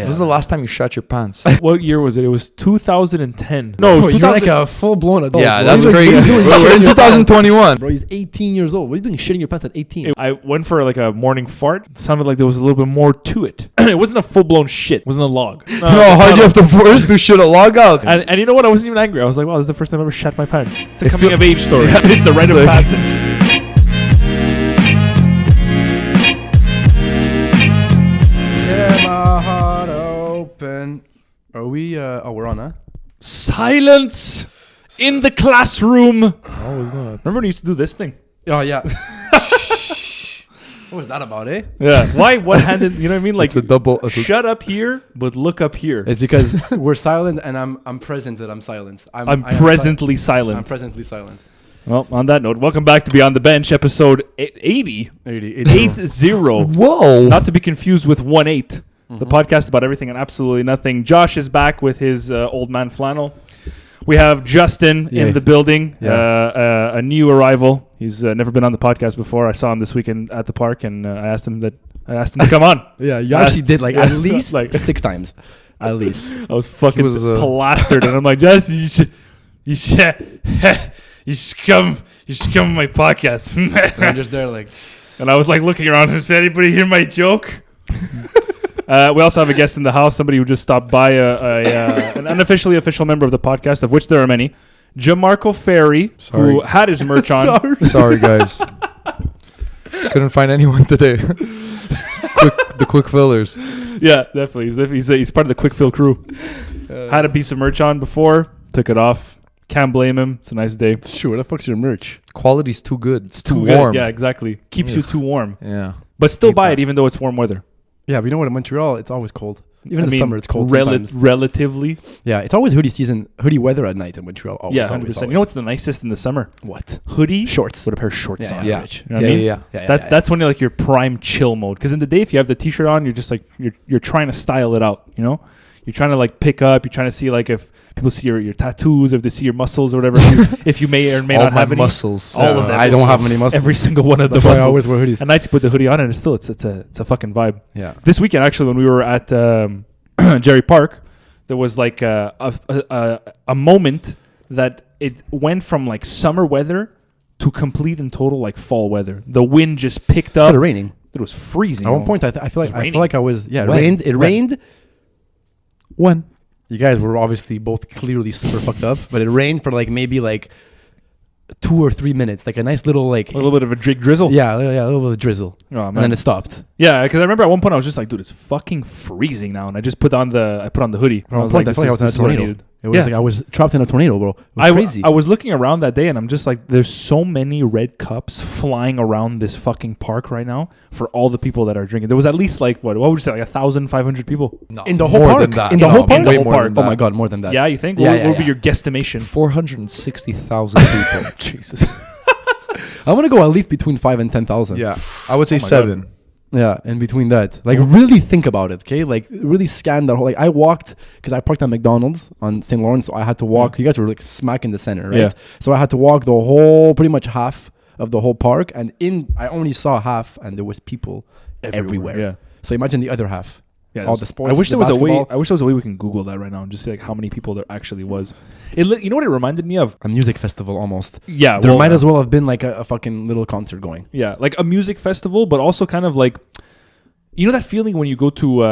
When was the last time you shut your pants? What year was it? It was 2010. No, it was You're like a full-blown adult. Yeah, bro. that's What are you crazy. doing We're shitting in your pants? 2021. Bro, he's 18 years old. What are you doing shitting your pants at 18? I went for like a morning fart. It sounded like there was a little bit more to it. It wasn't a full-blown shit. It wasn't a log. No, how'd you have to force to shit a log out? And you know what? I wasn't even angry. I was like, wow, this is the first time I ever shat my pants. It's a It coming feel- of age story. Yeah. It's a rite of It's like- passage. Tear my heart open. Are we? We're on, huh? Silence in the classroom. How was that? Remember when you used to do this thing? Oh yeah. What was that about, eh? Yeah. Why one-handed? You know what I mean? Like, It's a double. shut up here, but look up here. It's because we're silent and I'm present that I'm silent. I'm I am presently si- silent. I'm presently silent. Well, on that note, welcome back to Beyond the Bench, episode 80. 80. Whoa. Not to be confused with 18. The podcast about everything and absolutely nothing. Josh is back with his old man flannel. We have Justin in the building, a new arrival. He's never been on the podcast before. I saw him this weekend at the park, and I asked him to come on. Yeah, you actually did like at yeah, least like- 6 times. At least. I was fucking plastered, and I'm like, Justin, you should come on my podcast. And I'm just there like, And I was like looking around. Does anybody hear my joke? We also have a guest in the house, somebody who just stopped by, an unofficially official member of the podcast, of which there are many. Gianmarco Ferri, who had his merch on. Sorry, guys. Couldn't find anyone today. The quick fillers. Yeah, definitely. He's part of the quick fill crew. Had a piece of merch on before, took it off. Can't blame him. It's a nice day. it's true. What the fuck's your merch? Quality's too good. It's too good. warm. Yeah, exactly. Keeps you too warm. Yeah. But still Hate buy that. it even though it's warm weather. Yeah, but you know what? In Montreal, it's always cold. Even in the I mean, summer, it's cold sometimes. Relatively. Yeah, it's always hoodie weather at night in Montreal. Always, Yeah, 100%. always. You know what's the nicest in the summer? What? Hoodie. Shorts. With a pair of shorts Yeah, on. Yeah. You know what I mean? That's when you're like your prime chill mode. Because in the day, if you have the t-shirt on, you're just like you're trying to style it out. You know, you're trying to like pick up. You're trying to see like if people see your tattoos, or if they see your muscles or whatever. if you may or may All not my have any. muscles. All of them. I don't have many muscles. Every single one of That's the why muscles. I always wear hoodies. At night you put the hoodie on, and it's a fucking vibe. Yeah. This weekend, actually, when we were at Jerry Park, there was like a moment that it went from like summer weather to complete and total like fall weather. The wind just picked up. Started raining. It was freezing. At one point, I feel like I was. Yeah, it When? rained. It When? rained. When? You guys were obviously both clearly super fucked up, but it rained for like maybe like 2 or 3 minutes, like a nice little like a little bit of a drizzle. yeah, a little bit of drizzle, Oh, man. and then it stopped. Yeah, because I remember at one point I was just like, dude, it's fucking freezing now, and I just put on the hoodie. At one was point, like, I felt like I was in a this is what I tornado. needed. It was Yeah. like I was trapped in a tornado, bro. It was crazy. I was looking around that day, and I'm just like, there's so many red cups flying around this fucking park right now for all the people that are drinking. There was at least like what would you say, like 1,500 people? No, in the whole more park. than that. In the No, whole park. way whole more park. than Oh that. my god, more than that. Yeah, you think? Yeah, What yeah, would be yeah. your guesstimation? 460,000 people. Jesus. I'm gonna go at least between 5 and 10,000. Yeah. I would say Oh my 7. Yeah, in between that, like really think about it, okay? Like really scan that whole. Like I walked because I parked at McDonald's on St. Lawrence, so I had to walk. You guys were like smack in the center, right? Yeah. So I had to walk the whole, pretty much half of the whole park, and I only saw half, and there was people everywhere. Yeah. So imagine the other half. Yeah, All the sports. I wish the there was a way. basketball. I wish there was a way we can Google that right now and just see like how many people there actually was. You know what it reminded me of? A music festival almost. Yeah, There might as well have been like a fucking little concert going. Yeah, like a music festival, but also kind of like, you know that feeling when you go to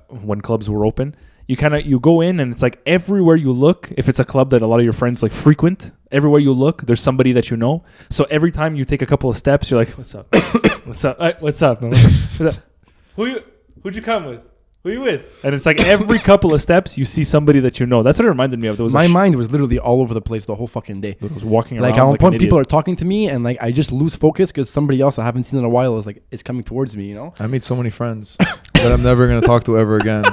when clubs were open, you go in and it's like everywhere you look, if it's a club that a lot of your friends like frequent, everywhere you look, there's somebody that you know. So every time you take a couple of steps, you're like, "What's up? What's up? What's up? Man? What's up? Who'd you come with? Who you with?" And it's like every couple of steps you see somebody that you know. That's what it reminded me of. There was My mind was literally all over the place the whole fucking day. I was walking around Like at one like point, an people idiot. are talking to me, and like I just lose focus because somebody else I haven't seen in a while is coming towards me. You know? I made so many friends that I'm never going to talk to ever again.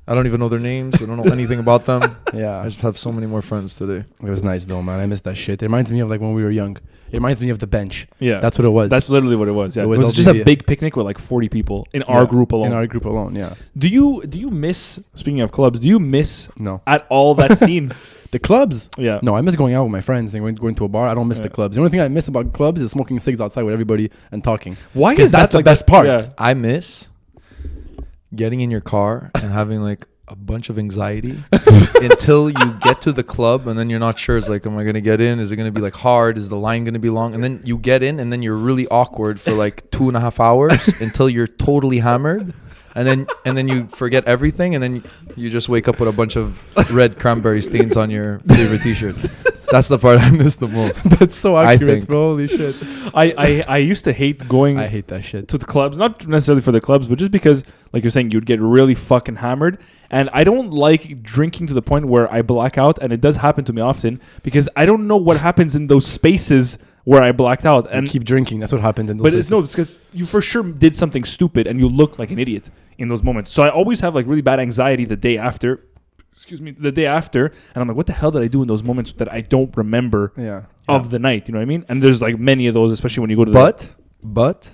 I don't even know their names. I don't know anything about them. Yeah. I just have so many more friends today. It was nice though, man. I miss that shit. It reminds me of like when we were young. It reminds me of the bench. Yeah, That's what it was. That's literally what it was. Yeah, It it was was just a LGB. big picnic with like 40 people in our group alone. In our group alone, yeah. Do you miss, speaking of clubs, do you miss No. at all that scene? The clubs? Yeah. No, I miss going out with my friends and going to a bar. I don't miss Yeah. the clubs. The only thing I miss about clubs is smoking cigs outside with everybody and talking. Why 'Cause is that's that the like best part. Yeah. I miss getting in your car and having like a bunch of anxiety until you get to the club, and then you're not sure. It's like, am I gonna get in? Is it gonna be like hard? Is the line gonna be long? And then you get in, and then you're really awkward for like 2.5 hours until you're totally hammered, and then you forget everything, and then you just wake up with a bunch of red cranberry stains on your favorite t-shirt. That's the part I miss the most. That's so accurate, think. bro. Holy shit. I used to hate going I hate that shit. to the clubs, not necessarily for the clubs, but just because, like you're saying, you'd get really fucking hammered. And I don't like drinking to the point where I black out, and it does happen to me often because I don't know what happens in those spaces where I blacked out. And keep drinking. That's what happened in those but places. it's because you for sure did something stupid and you look like an idiot in those moments. So I always have like really bad anxiety the day after. And I'm like, what the hell did I do in those moments that I don't remember of the night? You know what I mean? And there's like many of those, especially when you go to But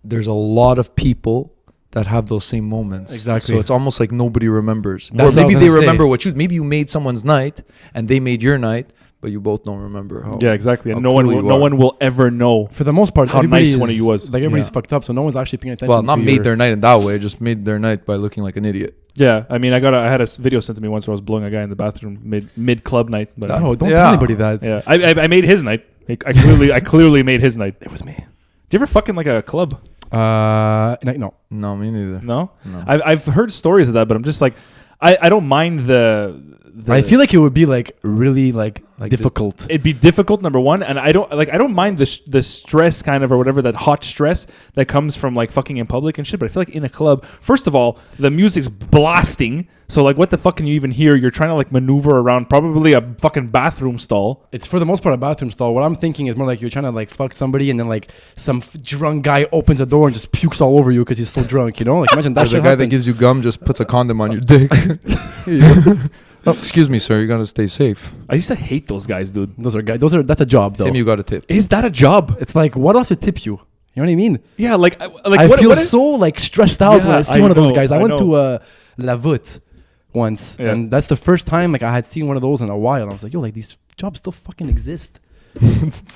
there's a lot of people that have those same moments. Exactly. So it's almost like nobody remembers. That's Or what I maybe was they gonna remember say. what you... Maybe you made someone's night and they made your night, but you both don't remember how... Yeah, exactly. And how no cool one will ever know. For the most part, How everybody nice is, one of you was. Like everybody's Yeah. fucked up, so no one's actually paying attention. Well, not to made your- their night in that way. Just made their night by looking like an idiot. Yeah, I mean, I had a video sent to me once where I was blowing a guy in the bathroom mid club night. But Oh, don't Yeah. tell anybody that. yeah, I made his night. I clearly made his night. It was me. Do you ever fucking like a club? No. No, me neither. No. No. I've heard stories of that, but I'm just like, I don't mind the I feel like it would be like really like difficult. it'd be difficult, number one, and I don't mind the stress kind of, or whatever, that hot stress that comes from like fucking in public and shit. But I feel like in a club, first of all, the music's blasting, so like what the fuck can you even hear? You're trying to like maneuver around probably a fucking bathroom stall. It's for the most part a bathroom stall. What I'm thinking is more like you're trying to like fuck somebody, and then like some drunk guy opens the door and just pukes all over you because he's so drunk. You know, like imagine that Or the shit guy that happens. gives you gum just puts a condom on your dick. Oh, excuse me, sir. You gotta stay safe. I used to hate those guys, dude. That's a job though. Him, you got a tip. Is that a job? It's like, what else would tip you? You know what I mean? Yeah, like I what, feel what is- so like stressed out when Yeah, I see one of those know, guys. I I went know. to La Voûte once, Yeah. and that's the first time like I had seen one of those in a while. And I was like, yo, like these jobs still fucking exist.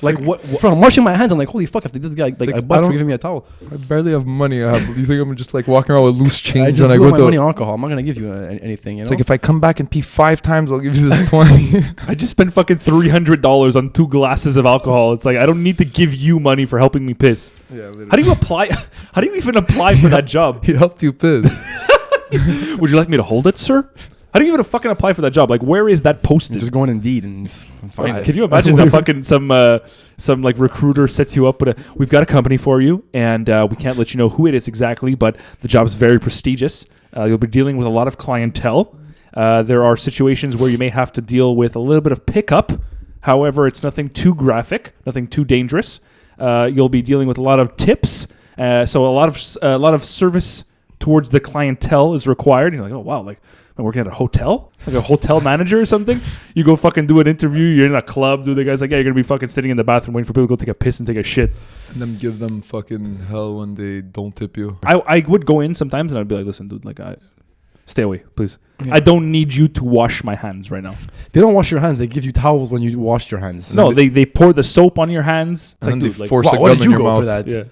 like what Bro, I'm washing my hands. I'm like, holy fuck! If this guy like like, I I bought for don't- giving me a towel. I barely have money. You think I'm just like walking around with loose I change just when I blew go my to... money on alcohol. I'm not gonna give you anything. You It's know? like if I come back and pee 5 times, I'll give you this 20. I just spent fucking $300 on 2 glasses of alcohol. It's like I don't need to give you money for helping me piss. Yeah, literally. How do you apply? How do you even apply for that job? He helped you piss. Would you like me to hold it, sir? How do you even fucking apply for that job? Like, where is that posted? just go on Indeed and find it. Can you imagine that fucking some like recruiter sets you up with we've got a company for you, and we can't let you know who it is exactly, but the job's very prestigious. You'll be dealing with a lot of clientele. There are situations where you may have to deal with a little bit of pickup. However, it's nothing too graphic, nothing too dangerous. You'll be dealing with a lot of tips. So a lot of service towards the clientele is required. You're like, oh wow, like I'm working at a hotel, like a hotel manager or something. You go fucking do an interview. You're in a club, dude. The guy's like, yeah, you're gonna be fucking sitting in the bathroom waiting for people to go take a piss and take a shit. And then give them fucking hell when they don't tip you. I would go in sometimes and I'd be like, listen, dude, like stay away, please. Yeah. I don't need you to wash my hands right now. They don't wash your hands. They give you towels when you wash your hands. No, they pour the soap on your hands. It's And like, they dude, like, force wow, a why gum did in you your go mouth. for that? yeah.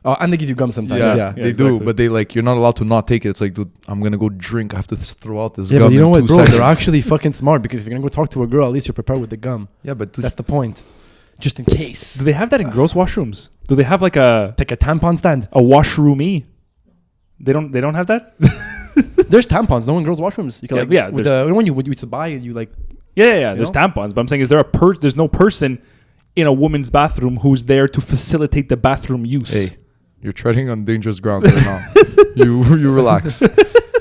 Oh, and they give you gum sometimes. Yeah, Yeah. they exactly. do, but they like you're not allowed to not take it. It's like, dude, I'm gonna go drink. I have to throw out this Yeah, gum. but you know in what, 2 bro? seconds. They're actually fucking smart because if you're gonna go talk to a girl, at least you're prepared with the gum. Yeah, but dude, That's the point. Just in case. Do they have that in girls' washrooms? Do they have like a Take a tampon stand. washroomie? They don't have that? There's tampons. No in girls' washrooms. You can Yeah, like, yeah, with there's- the when you used to buy it, you like. Yeah. There's tampons, but I'm saying, is there there's no person in a woman's bathroom who's there to facilitate the bathroom use? hey, you're treading on dangerous ground right now. You relax.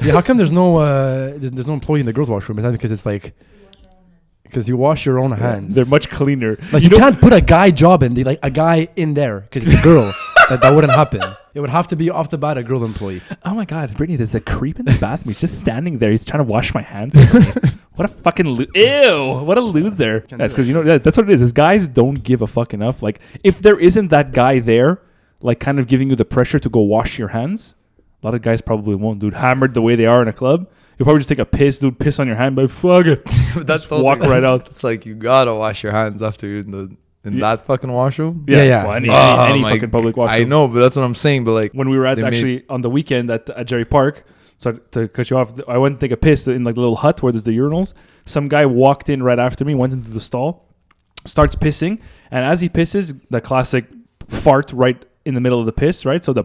Yeah, how come there's no there's no employee in the girls' washroom? Is that because it's like because you wash your own hands? They're much cleaner. Like you can't put a guy job in like a guy in there because it's a girl. that wouldn't happen. It would have to be off the bat a girl employee. Oh my God, Brittany, there's a creep in the bathroom. He's just standing there. He's trying to wash my hands. What a fucking ew! What a loser. That's because that's what it is. Is guys don't give a fuck enough. Like if there isn't that guy there, like kind of giving you the pressure to go wash your hands, a lot of guys probably won't, dude. Hammered the way they are in a club, you'll probably just take a piss, dude. Piss on your hand, but fuck it. That's Just walk right out. It's like you gotta wash your hands after you're in in that fucking washroom. Yeah. Well, any my fucking public washroom. I know, but that's what I'm saying. But like When we were at they actually on the weekend at Jerry Park, so to cut you off, I went to take a piss in like the little hut where there's the urinals. Some guy walked in right after me, went into the stall, starts pissing, and as he pisses, the classic fart right in the middle of the piss, right? So the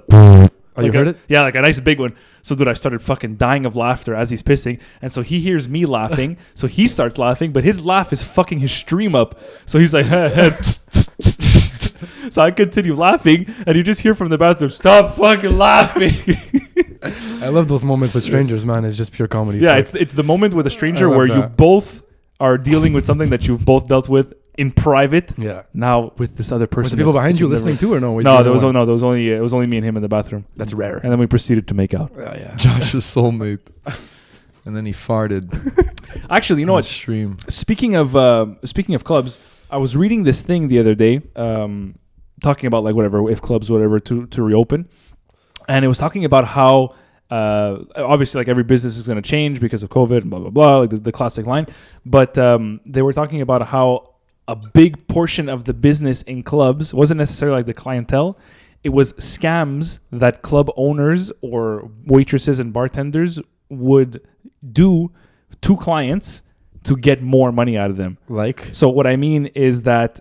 Oh, you like heard it? Yeah, like a nice big one. So, dude, I started fucking dying of laughter as he's pissing. And so he hears me laughing. So he starts laughing, but his laugh is fucking his stream up. So he's like, so I continue laughing. And you just hear from the bathroom, stop fucking laughing. I love those moments with strangers, man. It's just pure comedy. Yeah, Fuck. it's the moment with a stranger love where you that. both are dealing with something that you've both dealt with in private. Yeah. Now with this other person. Was the people that behind you you've never- listening too, or no? No, there was only it was only me and him in the bathroom. That's rare. And then we proceeded to make out. Yeah. Josh's soulmate. And then he farted. Actually, you know on what? the stream. Speaking of clubs, I was reading this thing the other day, talking about like whatever if clubs whatever to reopen, and it was talking about how obviously like every business is going to change because of COVID and blah blah blah, like the classic line. But they were talking about how a big portion of the business in clubs wasn't necessarily like the clientele. It was scams that club owners or waitresses and bartenders would do to clients to get more money out of them. Like, So what I mean is that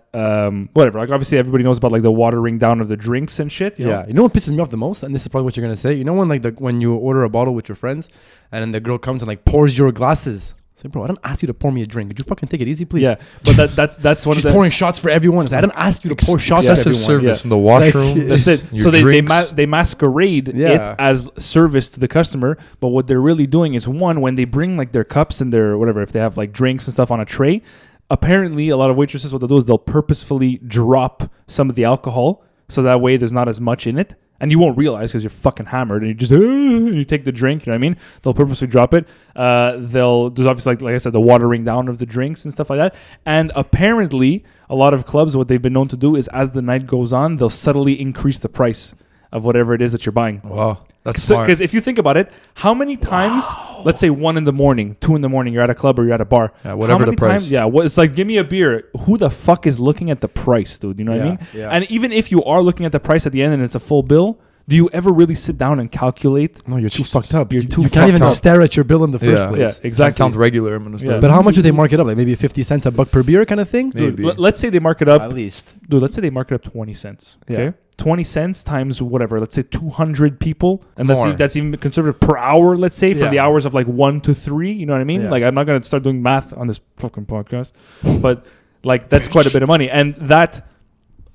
whatever, like obviously everybody knows about like the watering down of the drinks and shit. You know? yeah. You know what pisses me off the most, and this is probably what you're gonna say. You know when when you order a bottle with your friends, and then the girl comes and like pours your glasses. Say, bro, I didn't ask you to pour me a drink. Could you fucking take it easy, please? Yeah, but that's one She's of the. pouring shots for everyone. I didn't ask you to pour shots for Excessive everyone. service in the washroom. Like, That's it. your So they drinks. they masquerade Yeah. it as service to the customer, but what they're really doing is one, when they bring like their cups and their whatever, if they have like drinks and stuff on a tray, apparently a lot of waitresses, what they'll do is they'll purposefully drop some of the alcohol so that way there's not as much in it. And you won't realize because you're fucking hammered and you just you take the drink, you know what I mean? They'll purposely drop it. There's obviously like I said, the watering down of the drinks and stuff like that. And apparently a lot of clubs, what they've been known to do is as the night goes on, they'll subtly increase the price of whatever it is that you're buying. Wow, that's smart. Because if you think about it, how many times, let's say 1 in the morning, 2 in the morning, you're at a club or you're at a bar. Yeah, whatever how many the price. Times, yeah, it's like, give me a beer. Who the fuck is looking at the price, dude? You know what I mean? Yeah. And even if you are looking at the price at the end and it's a full bill, do you ever really sit down and calculate? No, you're too Jesus. fucked up. You're You too can't fucked even up. stare at your bill in the first Yeah. place. Yeah, Can't exactly. count regular. I'm gonna start. Yeah. But how much do they mark it up? Like maybe 50 cents, $1 per beer kind of thing? Dude, Maybe. let's say they mark it up. At least. Dude, let's say they mark it up 20 cents. Yeah. Okay? 20 cents times whatever. Let's say 200 people. And More. that's even conservative per hour, let's say, for Yeah. the hours of like 1 to 3. You know what I mean? Yeah. Like, I'm not going to start doing math on this fucking podcast. But, like, that's quite a bit of money. And that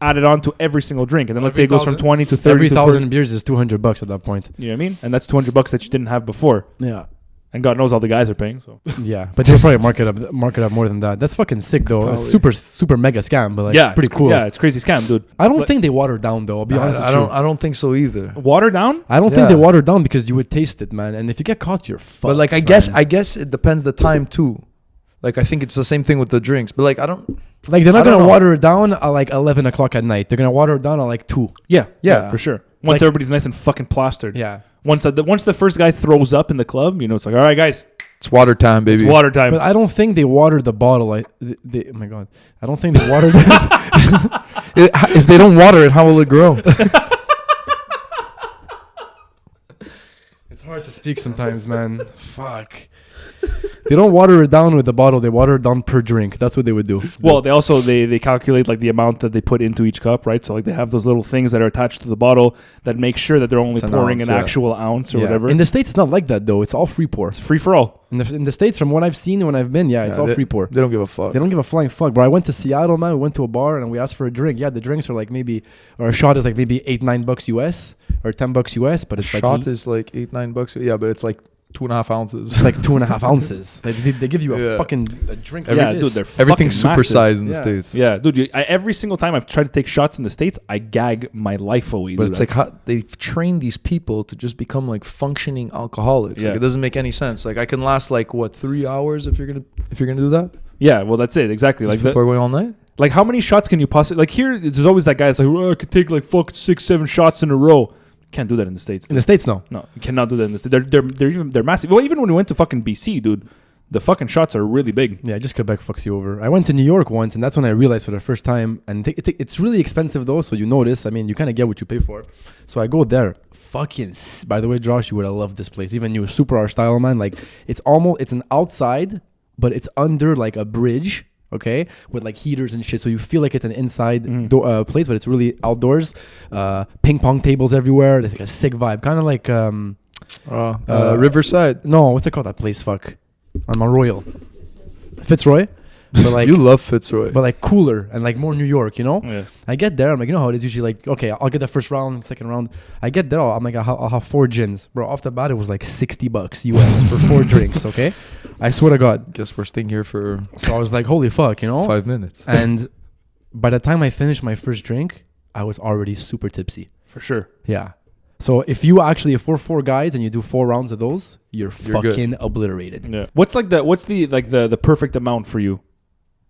added on to every single drink. And then let's say it goes from 20 to 30 Every to 1,000 beers is $200 at that point. You know what I mean? And that's $200 that you didn't have before. Yeah. And God knows all the guys are paying. So Yeah. But they'll probably mark it up more than that. That's fucking sick though. A Probably. super mega scam, but like yeah, pretty it's- cool. Yeah, it's crazy scam, dude. I don't But- think they water down though. I'll be honest with you. I don't think so either. Water down? I don't Yeah. think they water down because you would taste it, man. And if you get caught, you're fucked. But like I guess it depends the time too. Like I think it's the same thing with the drinks. But like I don't. like they're not I don't gonna know. water it down at like 11 o'clock at night. They're gonna water it down at like 2. Yeah, Yeah. for sure. Once Like- everybody's nice and fucking plastered. Yeah. Once the first guy throws up in the club, you know, it's like, all right, guys, It's water time, baby. it's water time. But I don't think they water the bottle. Oh my god, I don't think they water. If they don't water it, how will it grow? It's hard to speak sometimes, man. Fuck. They don't water it down with the bottle. They water it down per drink. That's what they would do. Well, they also they calculate like the amount that they put into each cup, right? So like they have those little things that are attached to the bottle that make sure that they're only It's an pouring ounce, an yeah. actual ounce or Yeah. whatever. In the States, it's not like that though. It's all free pour. It's free for all. In the States, from what I've seen when I've been, it's all free pour. They don't give a fuck. They don't give a flying fuck, bro. I went to Seattle, man. We went to a bar and we asked for a drink. Yeah, the drinks are like or a shot is like maybe $8-9 US or $10 US, but it's Shot like is like $8-9. Yeah, but it's like 2.5 ounces. it's like 2.5 ounces. Like they give you a Yeah. fucking drink. Yeah, like dude, this. they're Everything's fucking massive. supersized in the Yeah. States. Yeah, dude. Every single time I've tried to take shots in the States, I gag my life away. But dude. it's like how they've trained these people to just become like functioning alcoholics. Yeah. Like it doesn't make any sense. Like I can last like 3 hours if you're gonna do that. yeah, well, that's it exactly. These Like the, people are going all night. Like, how many shots can you possibly... Like, here, there's always that guy that's like, oh, I could take, like, fucking 6-7 shots in a row. Can't do that in the States. In the States, no. No, you cannot do that in the States. They're massive. Well, even when we went to fucking BC, dude, the fucking shots are really big. Yeah, just Quebec fucks you over. I went to New York once, and that's when I realized for the first time. And it's really expensive though, so you notice. I mean, you kind of get what you pay for. So I go there. By the way, Josh, you would have loved this place. Even you, super art style, man. Like it's an outside, but it's under like a bridge. Okay, with like heaters and shit, so you feel like it's an inside place, but it's really outdoors. Ping pong tables everywhere. There's like a sick vibe, kind of like Riverside. No, what's it called? That place, fuck, on Mount Royal, Fitzroy. But like you love Fitzroy, but like cooler and like more New York, you know. Yeah. I get there, I'm like, you know how it is usually. Like, okay, I'll get the first round, second round. I get there, I'm like, I'll have 4 gins, bro. Off the bat, it was like $60 US for 4 drinks. Okay, I swear to God. Guess we're staying here for. So I was like, holy fuck, you know, 5 minutes. And by the time I finished my first drink, I was already super tipsy. For sure. Yeah. So if you actually, if we're 4 guys and you do 4 rounds of those, you're fucking obliterated. Yeah. What's the perfect amount for you?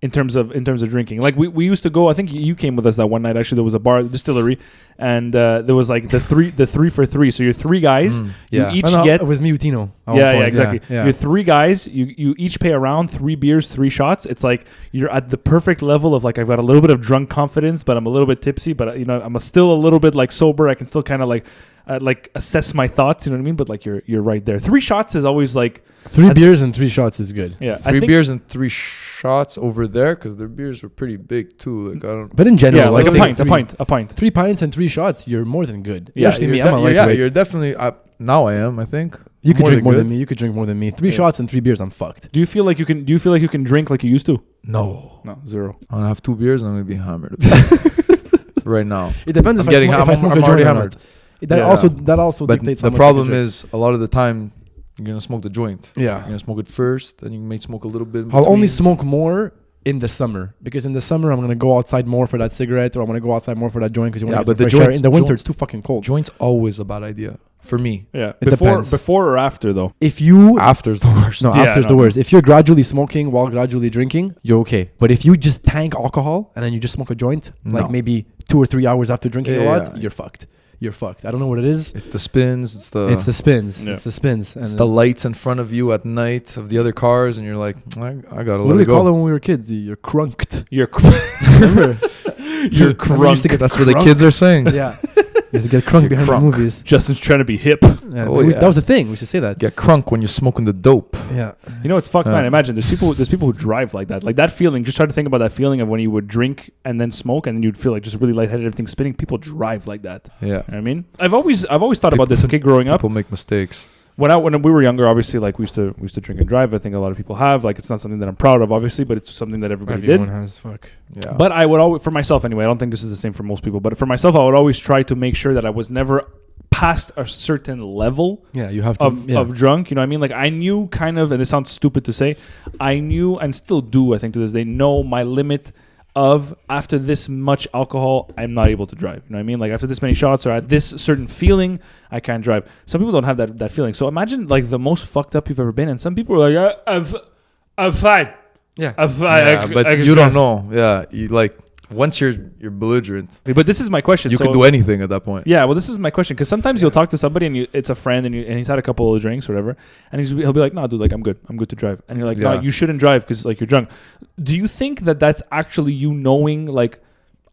In terms of drinking, like we used to go. I think you came with us that one night. Actually, there was a bar, distillery, and there was like the three for three. So you're 3 guys. Yeah. You each get. It was me, Utino. Yeah, exactly. Yeah. You're 3 guys. You each pay around 3 beers, 3 shots. It's like you're at the perfect level of like I've got a little bit of drunk confidence, but I'm a little bit tipsy. But you know I'm still a little bit like sober. I can still kind of like assess my thoughts. You know what I mean? But like you're right there. 3 shots is always like 3 beers and 3 shots is good. Yeah, 3 beers and 3 shots over there because their beers were pretty big too. Like I don't. But in general, Yeah, like a think pint. 3 pints and 3 shots, you're more than good. Yeah, Especially me, you're I'm a lightweight. you're definitely. Now I am. I think You could drink more good. than me. You could drink more than me. 3 shots and 3 beers, I'm fucked. Do you feel like you can drink like you used to? No, 0. I'm gonna have 2 beers and I'm gonna be hammered right now. It depends I'm if getting. I smoke I'm a already joint or hammered. not. That Yeah. also But dictates. the how much problem I can is a lot of the time you're gonna smoke the joint. drink. You're gonna smoke it first, then you may smoke a little bit. in I'll only between. smoke more in the summer because in the summer I'm gonna go outside more for that cigarette or I'm gonna go outside more for that joint because you want to but get the some fresh air. joints- In the winter joint- it's too fucking cold. Joint's always a bad idea for me. Yeah. It depends. Before or after though. If you After's the worst. no, Yeah, after's the worst. If you're gradually smoking while gradually drinking, you're okay. But if you just tank alcohol and then you just smoke a joint, like No. maybe 2 or 3 hours after drinking a Yeah, lot, yeah. you're fucked. You're fucked. I don't know what it is. It's the spins. It's the It's Yeah. the spins. And it's the lights in front of you at night of the other cars, and you're like, I gotta what do let we it go. call it when we were kids? You're crunked. You're Remember? you're Remember we used to crunk. get That's what the crunk? kids are saying. Yeah. You used to get crunk behind crunk. the movies. Justin's trying to be hip. Yeah, Oh, but yeah. that was a thing. We should say that. Get crunk when you're smoking the dope. Yeah. You know it's fucked, man. Imagine there's people who drive like that. Like that feeling. Just try to think about that feeling of when you would drink and then smoke and then you'd feel like just really lightheaded, everything spinning. People drive like that. Yeah. You know what I mean? I've always thought about this. Okay, growing up, People make mistakes. when we were younger, obviously, like we used to drink and drive. I think a lot of people have. Like it's not something that I'm proud of, obviously, but it's something that everybody did. Everyone has fuck. Yeah. But I would always, for myself anyway, I don't think this is the same for most people, but for myself, I would always try to make sure that I was never past a certain level Yeah, you have to. of drunk. You know what I mean? Like I knew kind of, and it sounds stupid to say, I knew and still do, I think to this day, know my limit of after this much alcohol, I'm not able to drive. You know what I mean? Like after this many shots or at this certain feeling, I can't drive. Some people don't have that feeling. So imagine like the most fucked up you've ever been, and some people are like, I'm fine. Yeah. I'm fine. Yeah, I but can you drive." don't know. Yeah, you like once you're belligerent, But this is my question. you So- could do anything at that point. Yeah, well, this is my question because sometimes you'll talk to somebody and it's a friend and he's had a couple of drinks or whatever, and he'll be like, "No, dude, like I'm good to drive," and you're like, "No, Yeah. you shouldn't drive because like you're drunk." Do you think that that's actually you knowing like,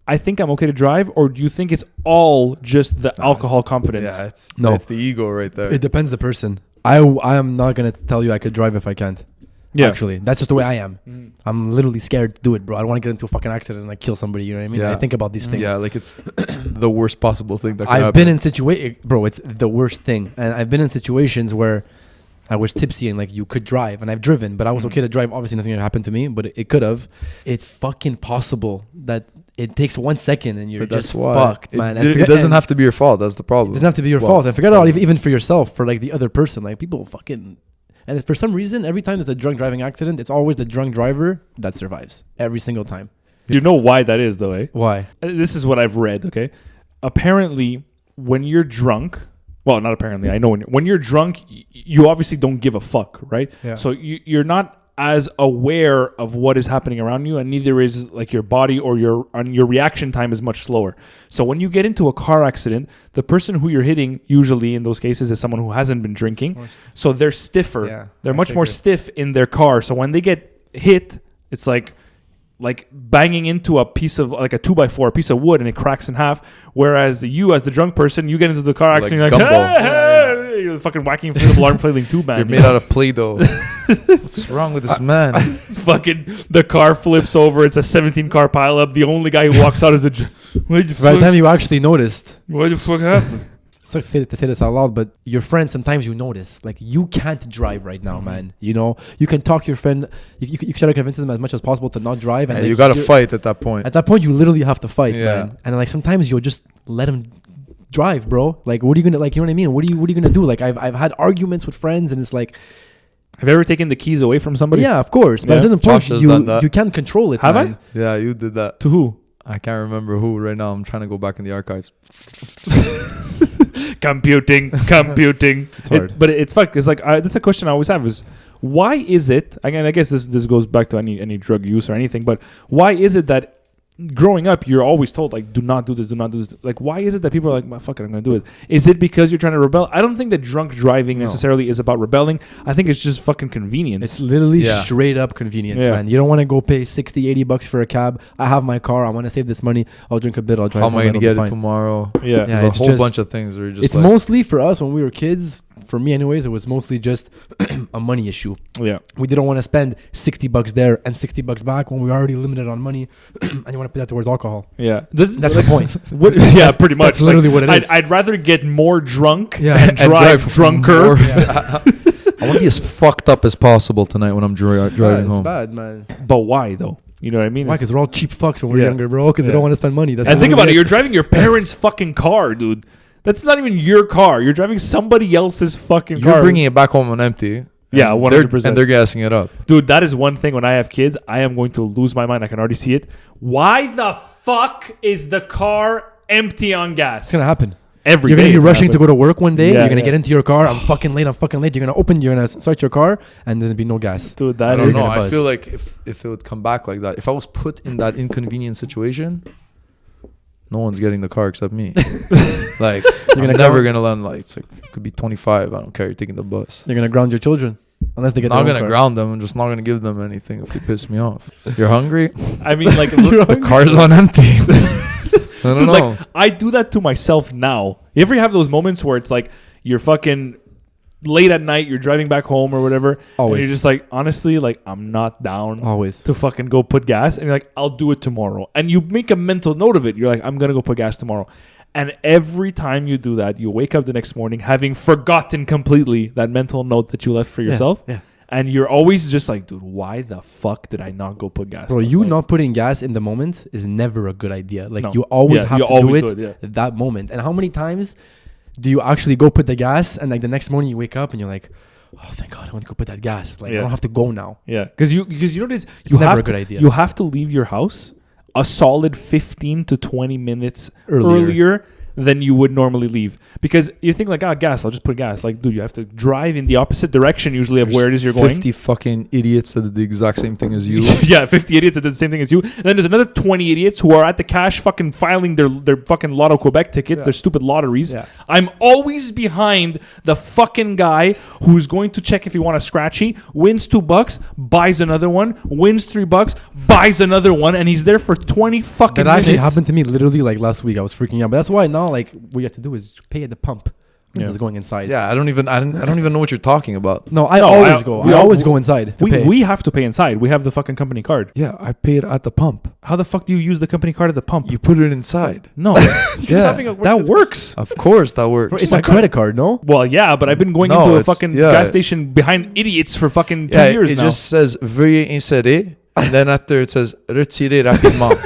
I think I'm okay to drive, or do you think it's all just the alcohol confidence? Yeah, it's No. it's the ego right there. It depends the person. I am not gonna tell you I could drive if I can't. Yeah. Actually, that's just the way I am. Mhm. I'm literally scared to do it, bro. I don't want to get into a fucking accident and like kill somebody. You know what I mean? Yeah. I think about these things. Yeah, like it's the worst possible thing that can I've happen. been in situations, bro. It's the worst thing, and I've been in situations where I was tipsy and like you could drive, and I've driven, but I was okay to drive. Obviously, nothing had happened to me, but it could have. It's fucking possible that it takes 1 second and you're But that's just why fucked, it, man. It, it doesn't have to be your fault. That's the problem. It doesn't have to be your Well, fault. And forget about even for yourself, for like the other person. Like people fucking. And for some reason, every time there's a drunk driving accident, it's always the drunk driver that survives every single time. Do you know why that is though? Eh? Why? This is what I've read. Okay, apparently, when you're drunk, well, not apparently. I know when you're drunk, you obviously don't give a fuck, right? Yeah. So you're not as aware of what is happening around you, and neither is like your body or your reaction time is much slower. So when you get into a car accident, the person who you're hitting usually in those cases is someone who hasn't been drinking, so they're stiffer. Yeah, they're much more stiff in their car. So when they get hit, it's like banging into a piece of like a 2x4, a piece of wood, and it cracks in half. Whereas you, as the drunk person, you get into the car accident, Like you're like, Gumbo. hey! You're fucking whacking inflatable arm flailing tube man. You're made out of Play-Doh. What's wrong with this man? Fucking the car flips over. It's a 17 car pileup. The only guy who walks out is a. By the time you actually noticed, What the fuck happened? sucks to say this out loud, but your friend, sometimes you notice, like, you can't drive right now, man. You know, you can talk to your friend, you try to convince them as much as possible to not drive. And Yeah, like, you got to fight at that point. At that point, you literally have to fight, Yeah. man. And like sometimes you'll just let him drive, bro. Like, what are you gonna, like, you know what I mean? What are you gonna do? Like, I've had arguments with friends, and it's like, Have you ever taken the keys away from somebody? yeah, of course. But Yeah. at a certain point, Josh has done that. you can't control it. Have man. Yeah, you did that. To who? I can't remember who right now. I'm trying to go back in the archives. Computing. It's hard. But it's fuck. It's like that's a question I always have: is why is it? Again, I guess this goes back to any drug use or anything. But why is it that growing up you're always told like, do not do this, do not do this? Like, why is it that people are like, well, fuck it, I'm gonna do it? Is it because you're trying to rebel? I don't think that drunk driving necessarily is about rebelling. I think it's just fucking convenience. It's literally Yeah. straight up convenience, Yeah. man. You don't want to go pay 60, 80 bucks for a cab. I have my car. I want to save this money. I'll drink a bit. I'll drive. How am I home, going to it'll be get it fine. tomorrow? yeah. Yeah, There's it's a whole just- bunch of things where you're just It's like, mostly for us when we were kids. For me, anyways, it was mostly just a money issue. Yeah. We didn't want to spend 60 bucks there and 60 bucks back when we were already limited on money, and you want to put that towards alcohol. Yeah. That's the point. Yeah, pretty much. That's literally what it is. I'd rather get more drunk Yeah. and and drive drunker. more. I want to be as fucked up as possible tonight when I'm driving It's home. bad, man. But why though? You know what I mean? Why? It's- Because we're all cheap fucks when we're Yeah. younger, bro. Because we Yeah. don't want to spend money. That's And the think only about it. way. You're driving your parents' fucking car, dude. That's not even your car. You're driving somebody else's fucking car. You're bringing it back home on empty. Yeah, and 100%. And they're gassing it up. Dude, that is one thing when I have kids, I am going to lose my mind. I can already see it. Why the fuck is the car empty on gas? It's gonna happen. Every You're day gonna be it's rushing to happen. go to work one day. Yeah, You're gonna yeah. get into your car. I'm fucking late. You're gonna start your car, and there's gonna be no gas. Dude, I that don't is... know. gonna I buzz. feel like if it would come back like that, if I was put in that inconvenient situation, no one's getting the car except me. Like, I'm gonna never go- gonna learn. Like, it could be 25. I don't care. You're taking the bus. You're gonna ground your children unless they get. I'm not their own gonna car. ground them. I'm just not gonna give them anything if they piss me off. You're hungry? I mean, like... The car's on empty. I don't Dude, know. like, I do that to myself now. You ever have those moments where it's like, you're fucking... late at night, you're driving back home or whatever. Always. And you're just like, honestly, like, I'm not down Always. to fucking go put gas. And you're like, I'll do it tomorrow. And you make a mental note of it. You're like, I'm going to go put gas tomorrow. And every time you do that, you wake up the next morning having forgotten completely that mental note that you left for yourself. Yeah. And you're always just like, dude, why the fuck did I not go put gas? Bro, last you night? not putting gas in the moment is never a good idea. Like, No. you always Yeah, have you to always do it, do it, at that moment. And how many times do you actually go put the gas, and like the next morning you wake up and you're like, oh, thank God, I want to go put that gas. Like, Yeah. I don't have to go now. Yeah, because you notice It's you never have a good to, idea. You have to leave your house a solid 15 to 20 minutes Earlier. earlier than you would normally leave, because you think like, gas, I'll just put gas. Like, dude, you have to drive in the opposite direction usually of where it is you're going. 50 fucking idiots that did the exact same thing as you. Yeah, 50 idiots that did the same thing as you. And then there's another 20 idiots who are at the cash fucking filing their fucking Lotto Quebec tickets, their stupid lotteries. Yeah. I'm always behind the fucking guy who's going to check if he want a scratchy, wins $2, buys another one, wins $3, buys another one, and he's there for 20 fucking That actually minutes. happened to me literally like last week. I was freaking out. But that's why now, like, what you have to do is pay at the pump. This Yeah. is going inside. Yeah, I don't even know what you're talking about. No, I No, always I- go. we I all- always go inside to pay. We have to pay inside. We have the fucking company card. Yeah, I paid at the pump. How the fuck do you use the company card at the pump? You put it inside. No, Yeah, that works. of course that works. It's a credit card, no? Well, yeah, but I've been going No, into a it's- fucking yeah. gas station behind idiots for fucking 2 Yeah, years it now. just says veuillez insérer, and then after it says retirer rapidement.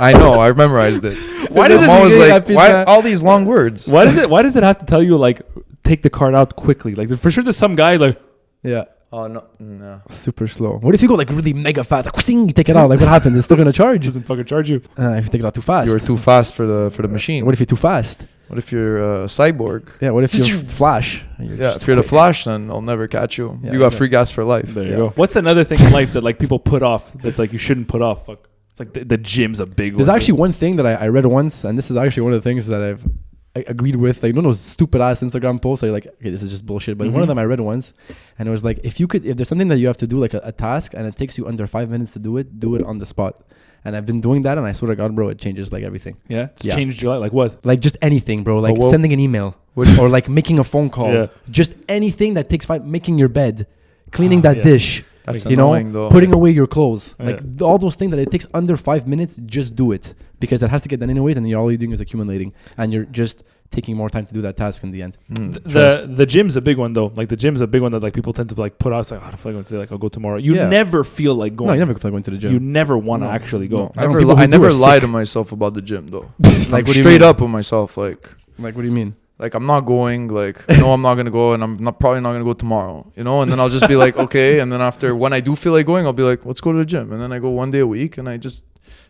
I know, I memorized it. Why does I'm it always say like, rapid, why man? all these long words? Why does it have to tell you like take the card out quickly? Like for sure, there's some guy like Yeah. Oh no. Super slow. What if you go like really mega fast? Like, whooshing, you take it out. Like, what happens? It's still gonna charge. doesn't fucking charge you. If you take it out too fast. You were too fast for the machine. What if you're too fast? What if you're a cyborg? Yeah, what if you Flash? Yeah, if you're the Flash, then they'll never catch you. Yeah, You got yeah. free gas for life. There you go. What's another thing in life that like people put off that's like you shouldn't put off? Fuck. It's like the gym's a big one. There's actually one thing that I read once, and this is actually one of the things that I agreed with. Like, those stupid ass Instagram posts. Like, okay, this is just bullshit. But one of them I read once, and it was like, if there's something that you have to do, like a task, and it takes you under 5 minutes to do it on the spot. And I've been doing that, and I swear to God, bro, it changes like everything. Yeah? It's Yeah. changed your life. Like what? Like just anything, bro. Like well, sending an email or like making a phone call. Yeah. Just anything that takes 5. Making your bed, cleaning Ah, that yeah. dish. That's You annoying, know, though. putting away your clothes, Yeah. like all those things that it takes under 5 minutes, just do it because it has to get done anyways, and all you're doing is accumulating, and you're just taking more time to do that task in the end. The gym's a big one though. Like the gym's a big one that like people tend to like put off. Like, oh, I don't feel like going today. Like I'll go tomorrow. You Yeah. never feel like going. No, you never feel like going to the gym. You never want to No. actually go. I know people I who do never are lie sick. to myself about the gym though. Like, Like what do you straight mean? up with myself, like Like, what do you mean? I'm not going. Like no, I'm not gonna go, and I'm probably not gonna go tomorrow. You know, and then I'll just be like, okay, and then after when I do feel like going, I'll be like, let's go to the gym, and then I go one day a week, and I just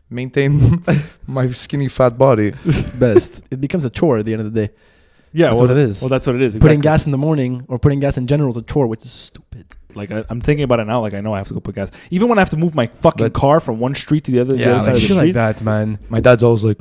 maintain my skinny fat body. Best. It becomes a chore at the end of the day. Yeah, That's well, what it is. Well, that's what it is. Putting exactly. gas in the morning or putting gas in general is a chore, which is stupid. Like I'm thinking about it now. Like I know I have to go put gas. Even when I have to move my fucking But- car from one street to the other, Yeah, the other side like of the shit street. like that, man. My dad's always like,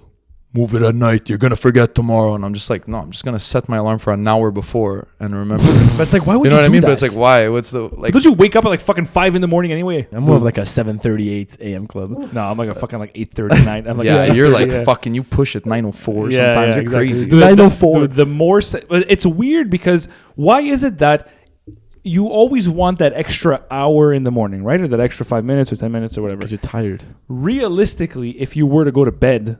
move it at night. You're gonna forget tomorrow, and I'm just like, no, I'm just gonna set my alarm for an hour before and remember. But it's like, why would You know what I do mean? that? But it's like, why? What's the like? Don't you wake up at like fucking 5 in the morning anyway? I'm more of like a 7:38 a.m. club. No, I'm like a fucking like 8:39. I'm like Yeah, you're 8:30, like yeah. fucking. You push at 9:04. Yeah, Sometimes yeah, you're exactly. crazy. Dude, 9:04. The more it's weird because why is it that you always want that extra hour in the morning, right? Or that extra 5 minutes or 10 minutes or whatever. Because you're tired. Realistically, if you were to go to bed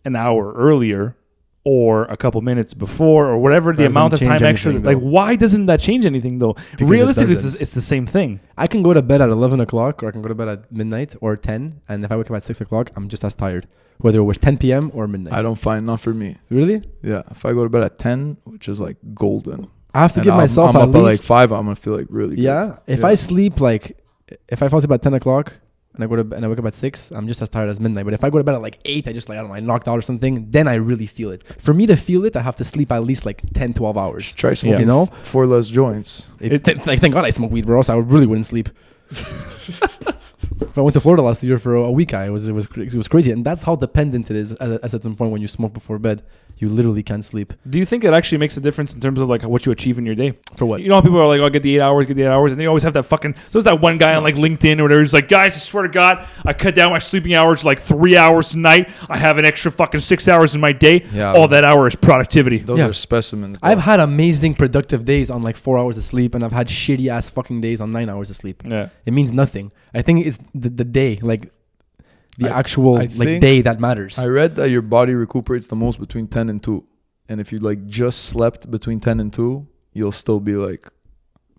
an hour earlier or a couple minutes before or whatever the That amount of doesn't time change extra, anything, like though. why doesn't that change anything though? Because it Realistically, doesn't. it's the same thing. I can go to bed at 11 o'clock or I can go to bed at midnight or 10. And if I wake up at 6 o'clock, I'm just as tired. Whether it was 10 p.m. or midnight. I don't find not for me. Really? Yeah, if I go to bed at 10, which is like golden. I have to and give myself I'm at up least... at like 5. I'm gonna feel like really good. yeah. If Yeah. I sleep like... If I fall asleep at 10 o'clock and I wake up at 6, I'm just as tired as midnight. But if I go to bed at like 8, I just like, I don't know, I knocked out or something, then I really feel it. For me to feel it, I have to sleep at least like 10, 12 hours. Try smoking, You know? 4 less joints. Like, thank God I smoke weed, bro. Else I really wouldn't sleep. If I went to Florida last year for a week, it was crazy, and that's how dependent it is. At a certain point, when you smoke before bed, you literally can't sleep. Do you think it actually makes a difference in terms of like what you achieve in your day? For what? You know how people are like, "Oh, get the 8 hours, and they always have that fucking. So there's that one guy on like LinkedIn or whatever. He's like, guys, I swear to God, I cut down my sleeping hours to like 3 hours a night. I have an extra fucking 6 hours in my day. Yeah. All that hour is productivity. Those Yeah. are specimens. I've though. had amazing productive days on like 4 hours of sleep, and I've had shitty ass fucking days on 9 hours of sleep. Yeah. It means nothing. I think it's the day, like the I actual like think day that matters. I read that your body recuperates the most between 10 and 2. And if you like just slept between 10 and 2, you'll still be like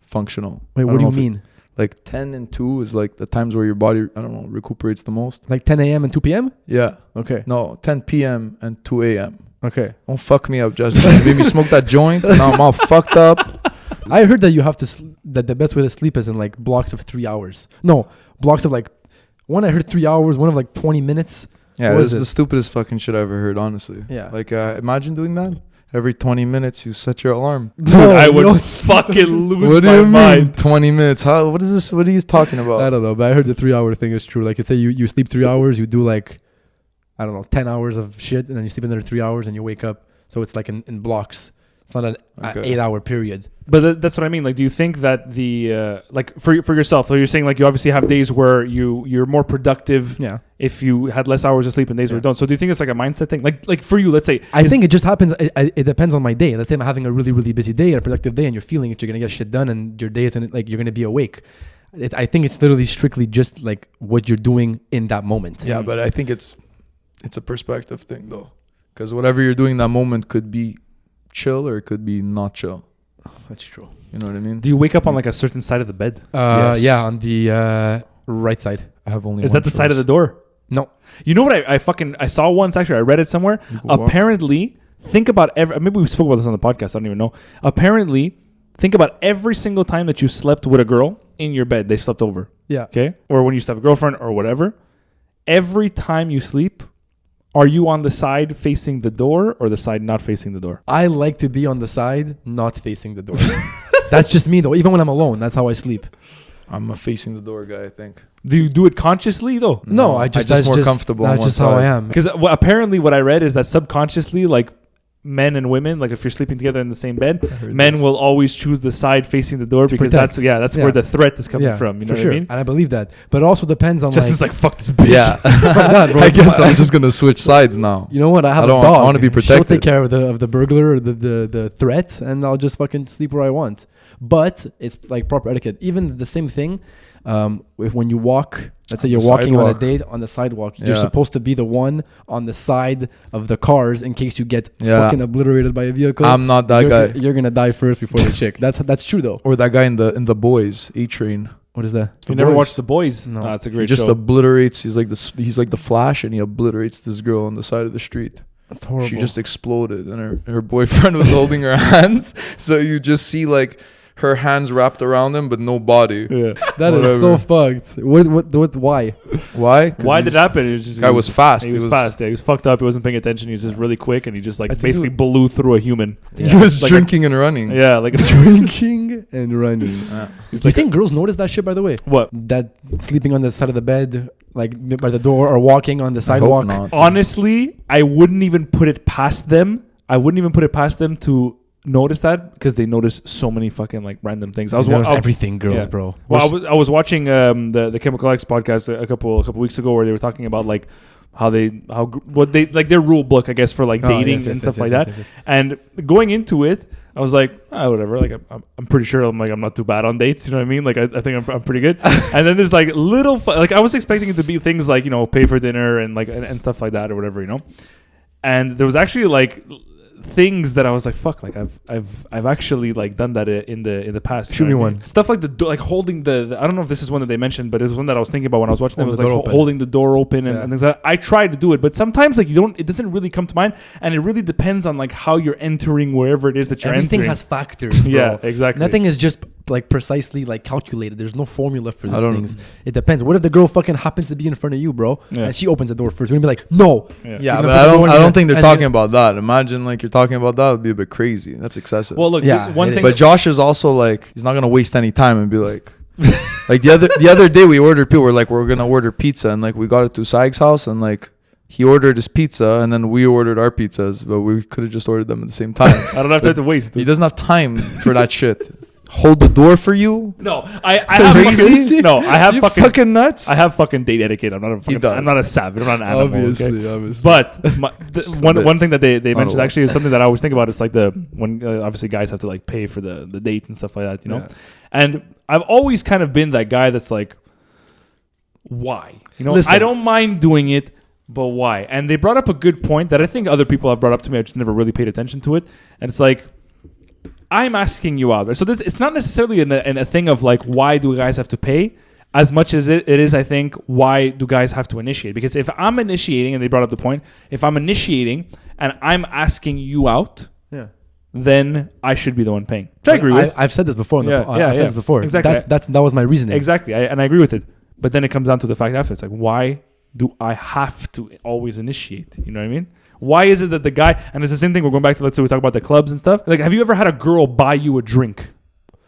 functional. Wait, I what don't do know you if mean? Like 10 and 2 is like the times where your body, I don't know, recuperates the most. Like 10 a.m. and 2 p.m.? Yeah. Okay. No, 10 p.m. and 2 a.m. Okay. Don't fuck me up, Justin. You made me smoke that joint. Now I'm all fucked up. I heard that you have to that the best way to sleep is in like blocks of 3 hours. No, blocks of like one. I heard 3 hours. One of like 20 minutes. Yeah, What this is is it? the stupidest fucking shit I ever heard, honestly. Yeah. Like, imagine doing that. Every 20 minutes, you set your alarm. Dude, No, I you would don't- fucking lose What do my you mean? mind. 20 minutes? How? What is this? What are you talking about? I don't know, but I heard the 3 hour thing is true. Like you say, you sleep 3 hours, you do like, I don't know, 10 hours of shit, and then you sleep another 3 hours, and you wake up. So it's like in blocks. It's not an Okay. 8 hour period. But that's what I mean. Like, do you think that the like for yourself? So you're saying like you obviously have days where you're more productive Yeah. if you had less hours of sleep and days where you don't. So do you think it's like a mindset thing? Like for you, let's say I think it just happens. It depends on my day. Let's say I'm having a really, really busy day, a productive day, and you're feeling it. You're gonna get shit done, and your day is gonna, like, you're gonna be awake. I think it's literally strictly just like what you're doing in that moment. Yeah, but I think it's a perspective thing, though. Because whatever you're doing in that moment could be chill or it could be not chill. That's true. You know what I mean? do you wake up on like a certain side of the bed? Yes. Yeah, on the right side. I have only Is one that the side of the choice. door? No. You know what I saw once, actually? I read it somewhere. You go walk. Apparently, think about maybe we spoke about this on the podcast. I don't even know. Apparently, think about every single time that you slept with a girl in your bed. They slept over. Yeah. Okay? Or when you used to have a girlfriend or whatever. Every time you sleep, are you on the side facing the door or the side not facing the door? I like to be on the side, not facing the door. That's just me though. Even when I'm alone, that's how I sleep. I'm a facing the door guy, I think. Do you do it consciously though? No, I just that's more comfortable on That's one just how I side. am. Because apparently what I read is that subconsciously, like men and women, like if you're sleeping together in the same bed, men will always choose the side facing the door because protect. that's where the threat is coming from. You know for what sure. I mean? And I believe that. But it also depends on Just like fuck this bitch. Yeah. that, bro. I guess I'm just gonna switch sides now. You know what? I have I a don't- dog. I wanna be She'll protected. take care of the burglar or the threat, and I'll just fucking sleep where I want. But it's like proper etiquette. Even the same thing. When you walk, let's say you're The walking on a sidewalk. date on the sidewalk, you're Yeah. supposed to be the one on the side of the cars in case you get Yeah. fucking obliterated by a vehicle. I'm not that guy. You're gonna die first before the chick. That's true though. Or that guy in the Boys A-Train. What is that? You never Boys. watched The Boys? No. No, it's a He great just show. obliterates. He's like the Flash, and he obliterates this girl on the side of the street. That's horrible. She just exploded, and her boyfriend was holding her hands. So you just see like her hands wrapped around him, but no body. Yeah. that is so fucked. What? Why? Why? 'Cause Why did it he's- happen? It was just, Guy was fast. He was fast. Yeah, he was fucked up. He wasn't paying attention. He was just really quick, and he just I like think basically it- blew through a human. He was Like drinking and running. Yeah, like Drinking and running. Yeah. he's Do you like think girls notice that shit? By the way, what? that sleeping on the side of the bed, like by the door, or walking on the I hope sidewalk. not. Honestly, I wouldn't even put it past them. I wouldn't even put it past them to notice that because they notice so many fucking like random things. I was Notice wa- I- everything, girls, yeah. bro. Well, I was watching the Chemical X podcast a couple weeks ago where they were talking about like what they like their rule book, I guess, for like Oh, dating yes, and yes, stuff yes, like yes, that. yes, yes. And going into it, I was like, whatever. Like I'm pretty sure I'm not too bad on dates. You know what I mean? Like I think I'm pretty good. And then there's like little like I was expecting it to be things like pay for dinner and like and stuff like that or whatever. And there was actually like things that I was like, fuck, like I've actually like done that in the past. Show me what I mean? one. Stuff like like holding the I don't know if this is one that they mentioned, but it was one that I was thinking about when I was watching them. It was Hold the like door open. holding the door open and Yeah. things like that. I tried to do it, but sometimes like it doesn't really come to mind, and it really depends on like how you're entering wherever it is that you're Everything entering. has factors, bro. Yeah, exactly. Nothing is just like precisely like calculated. There's no formula for I these don't- things. It depends. What if the girl fucking happens to be in front of you, bro, Yeah. and she opens the door first? You're gonna be like, no. Yeah. Yeah, You're but gonna I put the don't. door in I your- don't think they're and talking then- about that. Imagine like you're talking about that would be a bit crazy. That's excessive. Well, look, Yeah, one it thing. is. But Josh is also like he's not gonna waste any time and be like, like the other day we ordered people. We're like we're gonna order pizza and like we got it to Saig's house and like he ordered his pizza and then we ordered our pizzas, but we could have just ordered them at the same time. I don't have time to waste. He Dude. doesn't have time for that shit. Hold the door for you. No, I have Crazy? fucking, no, I have You fucking nuts. I have fucking date etiquette. I'm not a fucking, does. I'm not a savage. I'm not an animal. okay? obviously. But a one bit. thing that they Not a mentioned lot. actually is something that I always think about. Is like when obviously guys have to like pay for the date and stuff like that, Yeah. And I've always kind of been that guy that's like, why? Listen. I don't mind doing it, but why? And they brought up a good point that I think other people have brought up to me. I've just never really paid attention to it. And it's like, I'm asking you out there. So it's not necessarily in a thing of like, why do guys have to pay? As much as it is, I think, why do guys have to initiate? Because if I'm initiating, and they brought up the point, if I'm initiating and I'm asking you out, Yeah. then I should be the one paying. Which I agree with. I've said this before. Yeah, yeah, I've said yeah. this before. Exactly. That was my reasoning. Exactly. And I agree with it. But then it comes down to the fact after. It's like, why do I have to always initiate? You know what I mean? Why is it that the guy, and it's the same thing, we're going back to, let's say we talk about the clubs and stuff. Like, have you ever had a girl buy you a drink?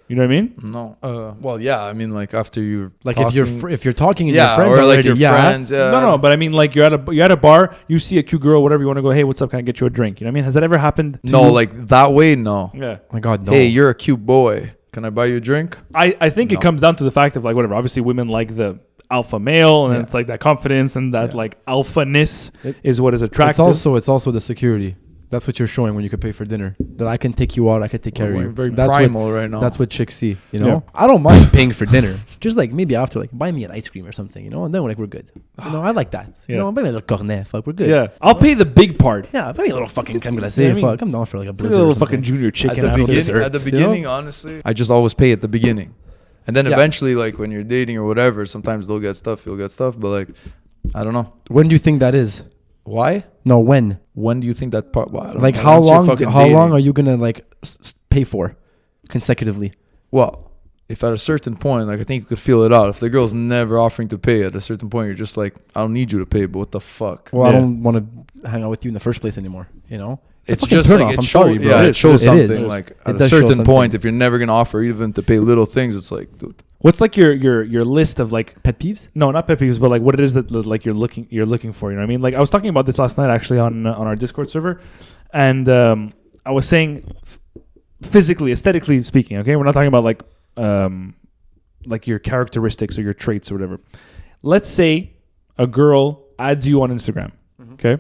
You know what I mean? No. Well, yeah. I mean, like after you Like if you're talking and yeah, your friends or like already, your yeah. friends. Yeah. No, but I mean, like you're at a bar, you see a cute girl, whatever, you want to go, hey, what's up? Can I get you a drink? You know what I mean? Has that ever happened? To No, you? like that way. No. Yeah. Oh my God, no. Hey, you're a cute boy. Can I buy you a drink? I think No. it comes down to the fact of like whatever. Obviously, women like the alpha male, and Yeah. it's like that confidence and that Yeah. like alpha-ness It- is what is attractive. It's also the security. That's what you're showing when you can pay for dinner. That I can take you out, I can take care of We're you. very That's primal right now. That's what chicks see, you know? Yeah. I don't mind paying for dinner. Just like maybe after, like, buy me an ice cream or something, you know? And then we're good. You know, I like that. You Yeah. know, buy me a little cornet, fuck, we're good. Yeah, I'll pay the big part. Yeah, buy me a little fucking creme glacée, You know what I mean? fuck. I'm down for like a It's like a blizzard little or something. fucking junior at chicken the after beginning, dessert. at the you know? beginning, honestly, I just always pay at the beginning, and then Yeah. eventually, like when you're dating or whatever, sometimes they'll get stuff, you'll get stuff, but like, I don't know When do you think that is? why. No, when? When do you think that part? Well, I don't Like know. how Once you're long? fucking How long dating. are you gonna like pay for consecutively? Well, if at a certain point, like I think you could feel it out. If the girl's never offering to pay at a certain point, you're just like, I don't need you to pay, but what the fuck? Well, I Yeah. don't want to hang out with you in the first place anymore. You know, It's a fucking just turn like off. it I'm shows, sorry, bro. yeah, it shows It is. something. Like It at a does show certain point, something. if you're never gonna offer even to pay little things, it's like, dude. What's like your list of like Pet peeves? no, not pet peeves, but like what it is that like you're looking for. You know what I mean? Like I was talking about this last night actually on our Discord server, and I was saying physically, aesthetically speaking. Okay, we're not talking about like your characteristics or your traits or whatever. Let's say a girl adds you on Instagram. Okay.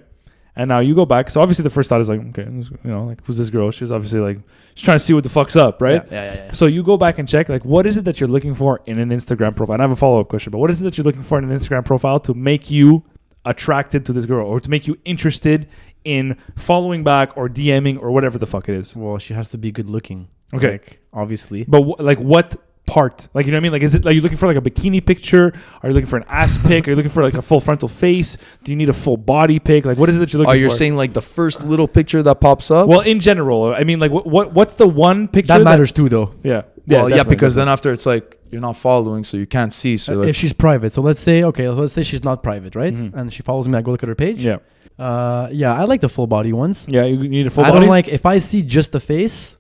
And now you go back. So obviously the first thought is like, okay, you know, like who's this girl? She's obviously like, she's trying to see what the fuck's up, right? Yeah. So you go back and check, like, what is it that you're looking for in an Instagram profile? And I have a follow-up question, but what is it that you're looking for in an Instagram profile to make you attracted to this girl or to make you interested in following back or DMing or whatever the fuck it is? Well, she has to be good looking. Okay. Like, obviously. But like what part? Like, you know what I mean? Like, is it like you looking for like a bikini picture? Are you looking for an ass pic? Are you looking for like a full frontal face? Do you need a full body pic? Like, what is it that you're looking for? Oh, you're saying like the first little picture that pops up? Well, in general, I mean, like, what's the one picture That matters too, though. Yeah. Well, yeah, definitely, because then after it's like you're not following, so you can't see. So like, If she's private, so let's say she's not private, right? Mhm. And she follows me. I go look at her page. yeah, I like the full body ones. yeah, you need a full I body. don't like if I see just the face.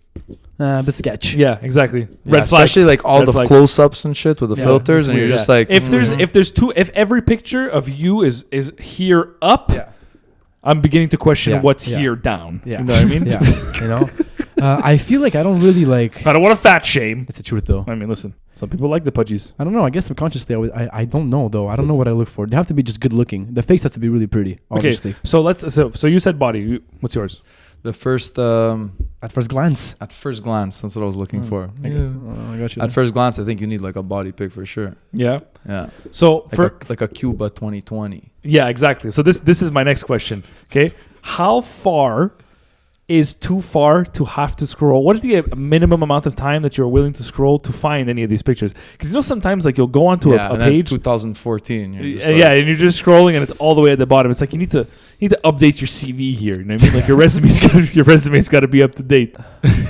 But sketch. Yeah, exactly. yeah, Red flags. especially like all Red the flags. close-ups and shit with the Yeah, filters, it's and you're weird, just yeah. like, if every picture of you is here up, Yeah. I'm beginning to question Yeah, what's yeah. here down. Yeah. You know what I mean? Yeah. You know, I feel like I don't really like. I don't want to fat shame. It's the truth, though. I mean, listen, some people like the pudgies. I don't know. I guess subconsciously, I don't know though. I don't know what I look for. They have to be just good looking. The face has to be really pretty. Obviously, Okay, so you said body. What's yours? the first at first glance. at first glance, that's what I was looking for. I got you. At first glance, I think you need like a body pic for sure. Yeah. Yeah, So like a Cuba 2020. yeah, exactly. So this is my next question. Okay, how far is too far to have to scroll? What is the minimum amount of time that you're willing to scroll to find any of these pictures? Because you know sometimes like you'll go onto a and then page. 2014. You're just Yeah, and you're just scrolling, and it's all the way at the bottom. It's like you need to update your CV here. You know what I mean? Like your resume's got to be up to date.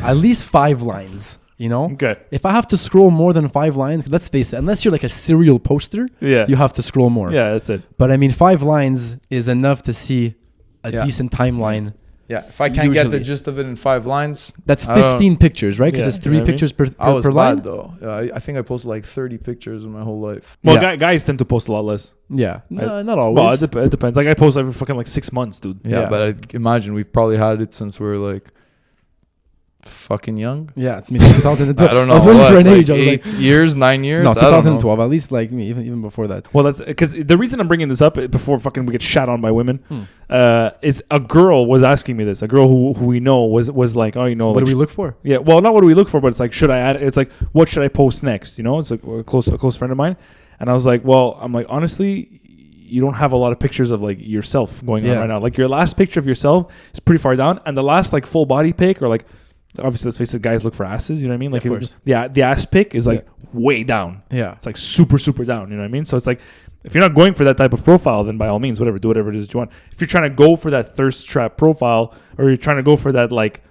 At least 5 lines. You know, Okay. if I have to scroll more than 5 lines, let's face it, unless you're like a serial poster, Yeah. you have to scroll more. Yeah, that's it. But I mean, 5 lines is enough to see a Yeah. decent timeline. Yeah, if I can't get the Usually. gist of it in 5 lines, That's I don't- 15 pictures, right? Because Yeah, it's you 3 know what I mean? pictures per I was per line. bad though. I think I posted like 30 pictures in my whole life. Well, Yeah. guys tend to post a lot less. Yeah, no, not Well, always. it depends. Like I post every fucking like 6 months, dude. Yeah, Yeah. but I imagine we've probably had it since we were like fucking young. Yeah, I mean, 2012. I don't know. I was waiting what, for an like age. I was 8 like, years, 9 years. no, I don't know. 2012. At least like me, even before that. Well, that's because the reason I'm bringing this up before fucking we get shat on by women, Hmm. is a girl was asking me this. A girl who we know was like, oh, you know, What like, do we look for? yeah. Well, not what do we look for, but it's like, should I add? It's like, what should I post next? You know, it's like a close friend of mine, and I was like, well, I'm like, honestly, you don't have a lot of pictures of like yourself going on Yeah. right now. Like your last picture of yourself is pretty far down, and the last like full body pic or like. Obviously, let's face it, guys look for asses. You know what I mean? Like, of course. the ass pic is like way down. Yeah. It's like super down. You know what I mean? So it's like, if you're not going for that type of profile, then by all means, whatever, do whatever it is that you want. If you're trying to go for that thirst trap profile, or you're trying to go for that like,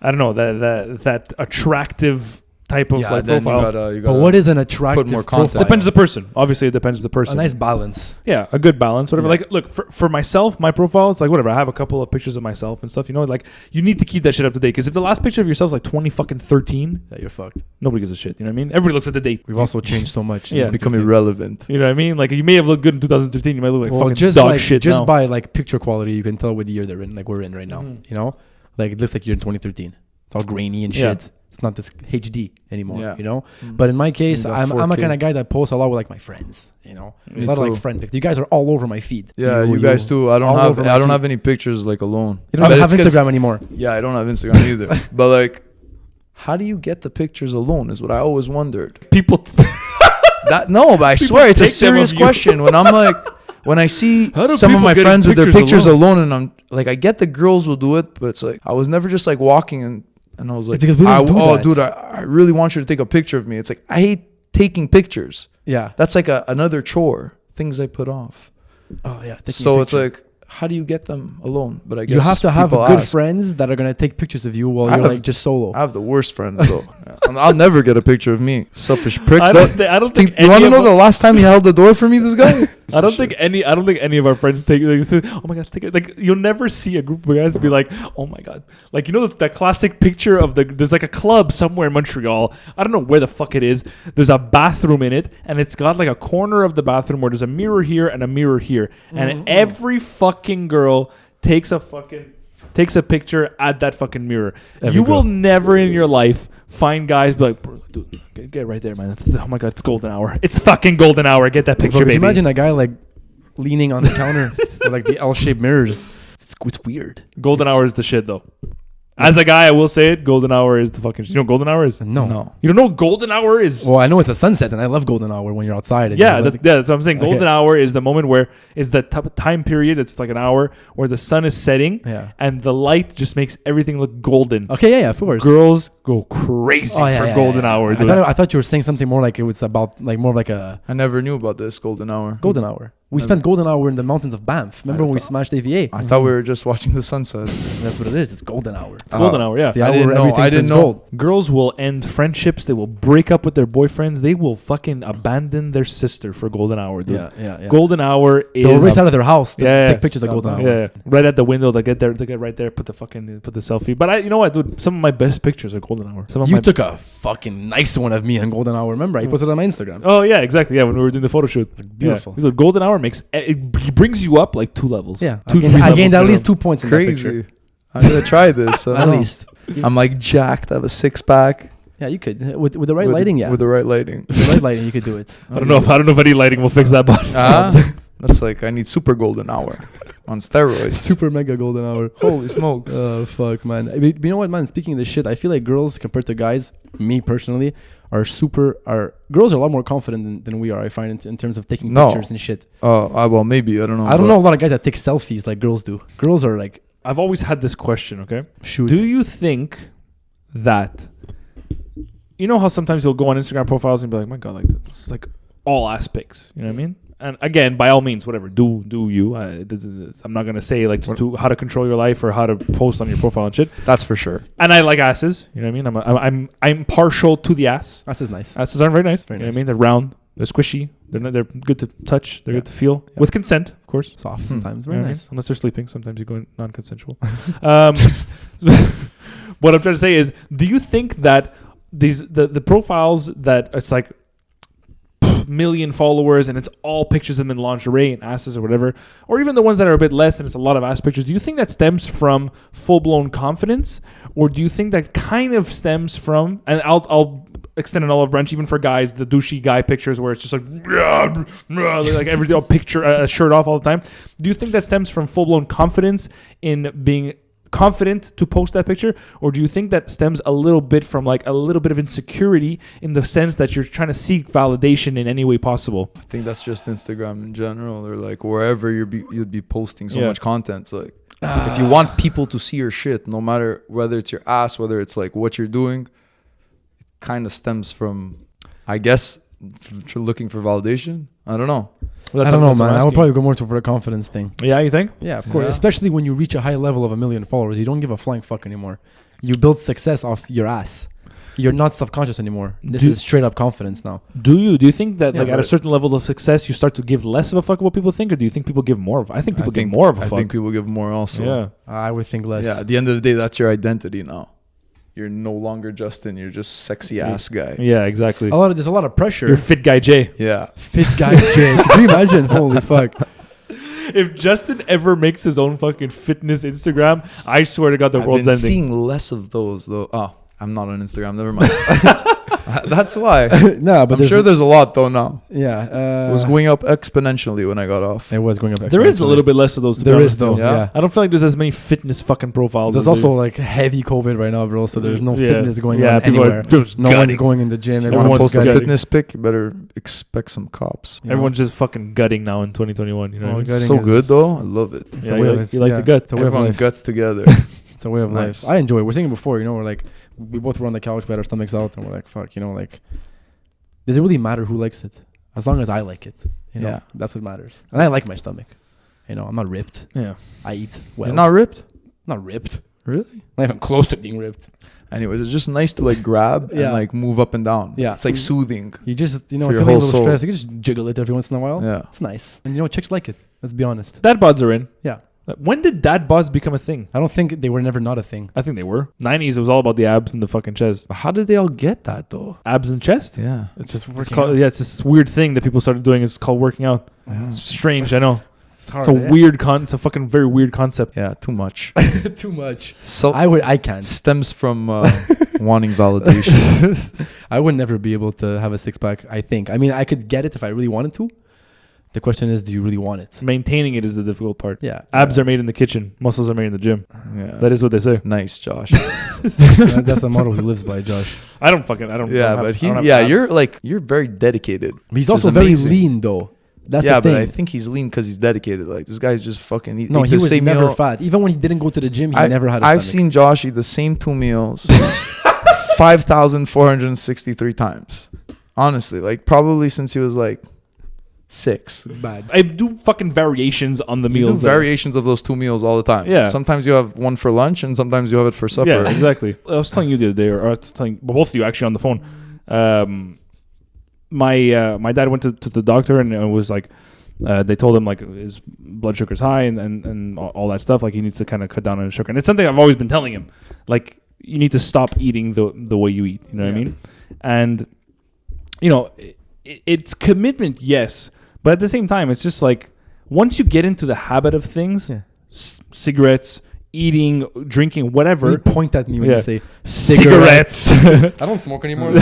I don't know, that attractive type of like then profile. you But gotta what is an attractive more content. profile? Depends the person. Obviously, it depends the person. A nice balance. Yeah, a good balance, whatever. Yeah. Like, look, for myself, my profile, it's like, whatever. I have a couple of pictures of myself and stuff, you know, like, you need to keep that shit up to date. Because if the last picture of yourself is like 2013, Yeah, you're fucked. nobody gives a shit. You know what I mean? Everybody looks at the date. We've also changed so much. Yeah. it's become irrelevant. You know what I mean? Like, you may have looked good in 2013. You might look like Well, fucking just dog like shit just now. by like picture quality, you can tell what year they're in. Like we're in right now. Mhm. You know, like it looks like you're in 2013. It's all grainy and Yeah. shit. It's not this HD anymore. Yeah. You know. Mm. But in my case, You got I'm a 4K. kind of guy that posts a lot with like my friends. You know, Me a lot of like too. friend pics. You guys are all over my feed. Yeah, you guys too. I all don't over my have feed. any pictures like alone. You don't But have it's 'cause- Instagram anymore. Yeah, I don't have Instagram either. But like, how do you get the pictures alone? Is what I always wondered. People. That no, but I People swear it's a take them serious of you. question. When I'm like, when I see How do some of people my get friends with their pictures pictures alone, and I'm like, I get the girls will do it, but it's like I was never just like walking and I was like, Because we don't do that. dude, I really want you to take a picture of me. It's like I hate taking pictures. Yeah. That's like another chore. Things I put off. Oh yeah. So it's like, how do you get them alone? But I guess You have to have people good ask. friends that are gonna take pictures of you while I you're have- like just solo. I have the worst friends though. I'll never get a picture of me. Selfish pricks. I don't think You want any to of know the last time he held the door for me? This guy. I don't think any of our friends take like say, oh my god, take it. Like you'll never see a group of guys be like, oh my god, like you know that classic picture of there's like a club somewhere in Montreal. I don't know where the fuck it is. There's a bathroom in it, and it's got like a corner of the bathroom where there's a mirror here and a mirror here, and every fucking girl takes a picture at that fucking mirror. Every You will girl. never in your life find guys be like, bro, dude, get right there, man. Oh my god, it's golden hour. It's fucking golden hour. Get that picture, Bro, could baby. you imagine a guy like leaning on the counter with like the L-shaped mirrors? It's weird. Golden hour is the shit, though. As a guy, I will say it. Golden hour is the fucking. You know what golden hour is? No. You don't know what golden hour is? Well, I know it's a sunset, and I love golden hour when you're outside. And Yeah, you're that's what I'm saying. Okay. Golden hour is the moment where is the time period. It's like an hour where the sun is setting, Yeah. and the light just makes everything look golden. Okay, yeah, of course. Girls go crazy Oh, yeah, for yeah, golden yeah. hour. I dude. thought you were saying something more like it was about like more like a I never knew about this golden hour. golden hour. We spent golden hour in the mountains of Banff. Remember when we smashed AVA? I thought we were just watching the sunset. That's what it is. It's golden hour. It's golden hour, yeah. The I hour didn't where know. everything I didn't turns know. gold. Girls will end friendships. They will break up with their boyfriends. They will fucking abandon their sister for golden hour, dude. Yeah. Golden hour They'll is race out of their house to Yeah, take yeah. pictures of golden hour. yeah, right at the window. They get right there. Put the selfie. But you know what, dude? Some of my best pictures are golden hour. Some of You my took a fucking nice one of me on golden hour. Remember, I posted it on my Instagram. Oh yeah, exactly. Yeah, when we were doing the photo shoot, beautiful. Yeah. So golden hour makes it brings you up like 2 levels. Yeah, two, I 3 gained levels at least minimum. 2 points in that picture. Crazy. I'm gonna try this. At least. I'm like jacked. I have a 6-pack. Yeah, you could with the right lighting. Yeah, With the right lighting. with the right lighting, you could do it. I don't know if any lighting will fix that button. That's like I need super golden hour on steroids. Super mega golden hour. Holy smokes. Oh fuck, man! You know what, man? Speaking of this shit, I feel like girls compared to guys, me personally, girls are a lot more confident than we are. I find in terms of taking No. pictures and shit. Well, maybe I don't know. I don't know a lot of guys that take selfies like girls do. Girls are like, I've always had this question. Okay, shoot. do you think that you know how sometimes you'll go on Instagram profiles and be like, my god, like this is like all ass pics. You know what I mean? And again, by all means, whatever, do you? I'm not gonna say like to how to control your life or how to post on your profile and shit. That's for sure. And I like asses. You know what I mean? I'm partial to the ass. That's nice. Asses aren't very nice. Very You know what nice. I mean? They're round. They're squishy. They're good to touch. They're good to feel with consent, of course. Soft sometimes. You Very know what I mean? nice. Unless they're sleeping, sometimes you go in non-consensual. What I'm trying to say is, do you think that the profiles that it's like million followers and it's all pictures of them in lingerie and asses or whatever, or even the ones that are a bit less and it's a lot of ass pictures, do you think that stems from full-blown confidence, or do you think that kind of stems from, and I'll extend an olive branch even for guys, the douchey guy pictures where it's just like every picture a shirt off all the time, do you think that stems from full-blown confidence in being confident to post that picture, or do you think that stems a little bit from like a little bit of insecurity in the sense that you're trying to seek validation in any way possible? I think that's just Instagram in general, or like wherever you'd be posting so Yeah. much content. It's like if you want people to see your shit, no matter whether it's your ass, whether it's like what you're doing, it kind of stems from, I guess, looking for validation. I don't know. Well, I don't know, that's what man. I'm I would asking. probably go more for the confidence thing. Yeah, you think? Yeah, of course. Yeah. Especially when you reach a high level of 1 million followers, you don't give a flying fuck anymore. You build success off your ass. You're not self-conscious anymore. This is straight up confidence now. Do you think that Yeah, like at a but- certain level of success you start to give less of a fuck what people think, or do you think people give more of? I think people give more of a I fuck. think people give more also. Yeah. I would think less. Yeah. At the end of the day, that's your identity now. You're no longer Justin. You're just sexy ass guy. Yeah, exactly. There's a lot of pressure. You're fit guy Jay. Yeah. Fit guy Jay. Can you imagine? Holy fuck. If Justin ever makes his own fucking fitness Instagram, I swear to God, the I've world's been ending. seeing less of those though. Oh, I'm not on Instagram. Never mind. That's why. No, but I'm sure there's a lot though now. Yeah. It was going up exponentially when I got off. It was going up. There is a little bit less of those. To be There honest, is though. though. Yeah. Yeah. I don't feel like there's as many fitness fucking profiles. There's as also like heavy COVID right now, bro. So there's no Yeah. fitness going Yeah, on people are anywhere. just No one's gutting. going in the gym. You want Everyone's to post a gutting. fitness pic? You better expect some cops. You know? Everyone's just fucking gutting now in 2021. You know, Oh, what I mean? gutting So is- good though. I love it. It's Yeah, a you way like- of- you like the yeah, gut. It's a way of Everyone life. guts together. It's a way It's of nice. life. I enjoy it. We're saying before, you know, we're like, we both were on the couch, we had our stomachs out, and we're like, fuck, you know, like, does it really matter who likes it? As long as I like it, you know, Yeah. that's what matters. And I like my stomach. You know, I'm not ripped. Yeah. I eat well. You're not ripped? Not ripped. Really? Not even close to being ripped. Anyways, it's just nice to like grab Yeah. and like move up and down. Yeah. It's like soothing. You just, you know, For your feeling a whole little soul. stressed. You can just jiggle it every once in a while. Yeah. It's nice. And you know, chicks like it. Let's be honest. Dad bods are in. Yeah. When did dad bods become a thing? I don't think they were never not a thing. I think they were. 90s, it was all about the abs and the fucking chest. But how did they all get that though? Abs and chest? Yeah. It's just working called, out. yeah, it's this weird thing that people started doing. It's called working out. It's strange, I know. It's hard. It's a weird it's a fucking very weird concept. Yeah, too much. Too much. So I can't. stems from wanting validation. I would never be able to have a six pack. I think. I mean, I could get it if I really wanted to. The question is, do you really want it? Maintaining it is the difficult part. Yeah. Abs are made in the kitchen. Muscles are made in the gym. Yeah. That is what they say. Nice, Josh. That's the motto he lives by, Josh. I don't. Yeah, I don't but have abs. you're very dedicated. He's Which also is very amazing. lean, though. That's Yeah, the thing. but I think he's lean because he's dedicated. Like this guy's just fucking eat No, eat he the was same never meal. fat. Even when he didn't go to the gym, he never had a I've stomach. seen Josh eat the same 2 meals 5,463 times. Honestly, like probably since he was like 6. It's bad. I do fucking variations on the You do meals. variations of those 2 meals all the time. Yeah. Sometimes you have one for lunch and sometimes you have it for supper. Yeah, exactly. I was telling you the other day, or I was telling both of you actually on the phone. My dad went to the doctor and it was like, they told him like his blood sugar's high and all that stuff. Like he needs to kind of cut down on his sugar. And it's something I've always been telling him. Like you need to stop eating the way you eat. You know what I mean? And you know, it's commitment, yes, but at the same time, it's just like once you get into the habit of things, cigarettes, eating, drinking, whatever. You point at me when you say cigarettes. I don't smoke anymore.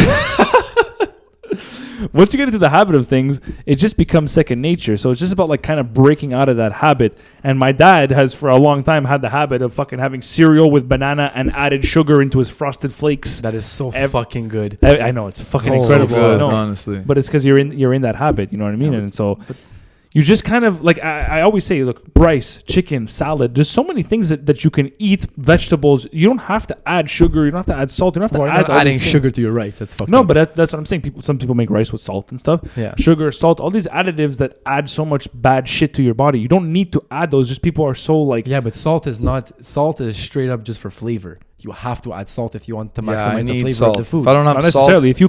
Once you get into the habit of things, it just becomes second nature. So it's just about like kind of breaking out of that habit. And my dad has for a long time had the habit of fucking having cereal with banana and added sugar into his frosted flakes. That is so fucking good. I know it's fucking Oh, incredible. So good, I know. honestly. But it's because you're in that habit. You know what I mean? And so you just kind of like I always say, look, rice, chicken, salad. There's so many things that you can eat. Vegetables. You don't have to add sugar. You don't have to add salt. You don't have to Well, add not all adding these things. sugar to your rice. That's fucked No, up. but that's what I'm saying. Some people make rice with salt and stuff. Yeah. Sugar, salt, all these additives that add so much bad shit to your body. You don't need to add those. Just people are so like. Yeah, but salt is straight up just for flavor. You have to add salt if you want to Yeah, I maximize the need flavor salt. of the food. If I don't have Not salt, necessarily. If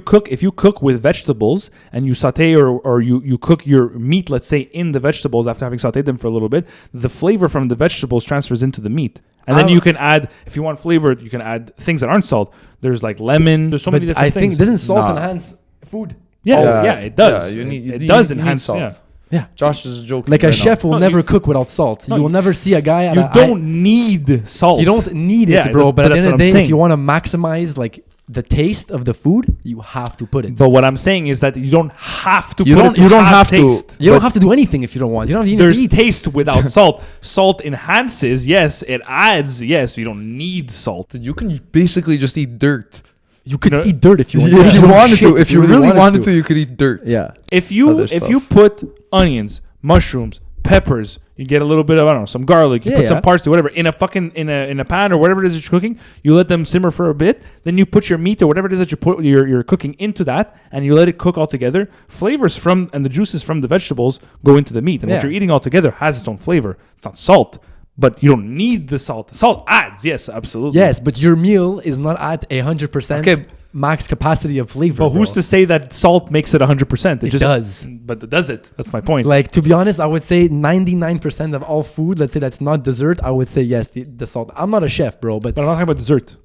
you cook with vegetables and you saute or you cook your meat, let's say, in the vegetables after having sauteed them for a little bit, the flavor from the vegetables transfers into the meat. And then you can add, if you want flavor, you can add things that aren't salt. There's like lemon. There's so many different I things. think doesn't salt Nah. enhance food? Yeah, it does. Yeah, it does you need enhance salt. Yeah. Yeah. Josh is joking. Like a right chef will No, never you- cook without salt. No, You will never see a guy at You a don't need salt. You don't need it, Yeah, bro. that's- But at the that's end of what the I'm day, saying. if you want to maximize like the taste of the food, you have to put it. But what I'm saying is that you don't have to You put don't- it to you don't have to. taste. You don't have to do anything if you don't want. You don't have to There's eat. taste without salt. Salt enhances, yes. It adds, yes. You don't need salt. Dude, you can basically just eat dirt. You could You know- eat dirt if you want. If you wanted Shit, to, if you really wanted to, to. you could eat dirt. Yeah. If you Other if you stuff. put onions, mushrooms, peppers, you get a little bit of I don't know, some garlic, you Yeah, put some yeah. parsley, whatever, in a fucking in a pan or whatever it is that you're cooking, you let them simmer for a bit, then you put your meat or whatever it is that you're cooking into that, and you let it cook all together. Flavors from and the juices from the vegetables go into the meat, and what Yeah. you're eating all together has its own flavor. It's not salt, but you don't need the salt. The salt adds, yes, absolutely. Yes, but your meal is not at 100% Okay. max capacity of flavor. But who's bro. to say that salt makes it 100%? It does. But does it? That's my point. Like, to be honest, I would say 99% of all food, let's say that's not dessert, I would say yes, the salt. I'm not a chef, bro, but But I'm not talking about dessert.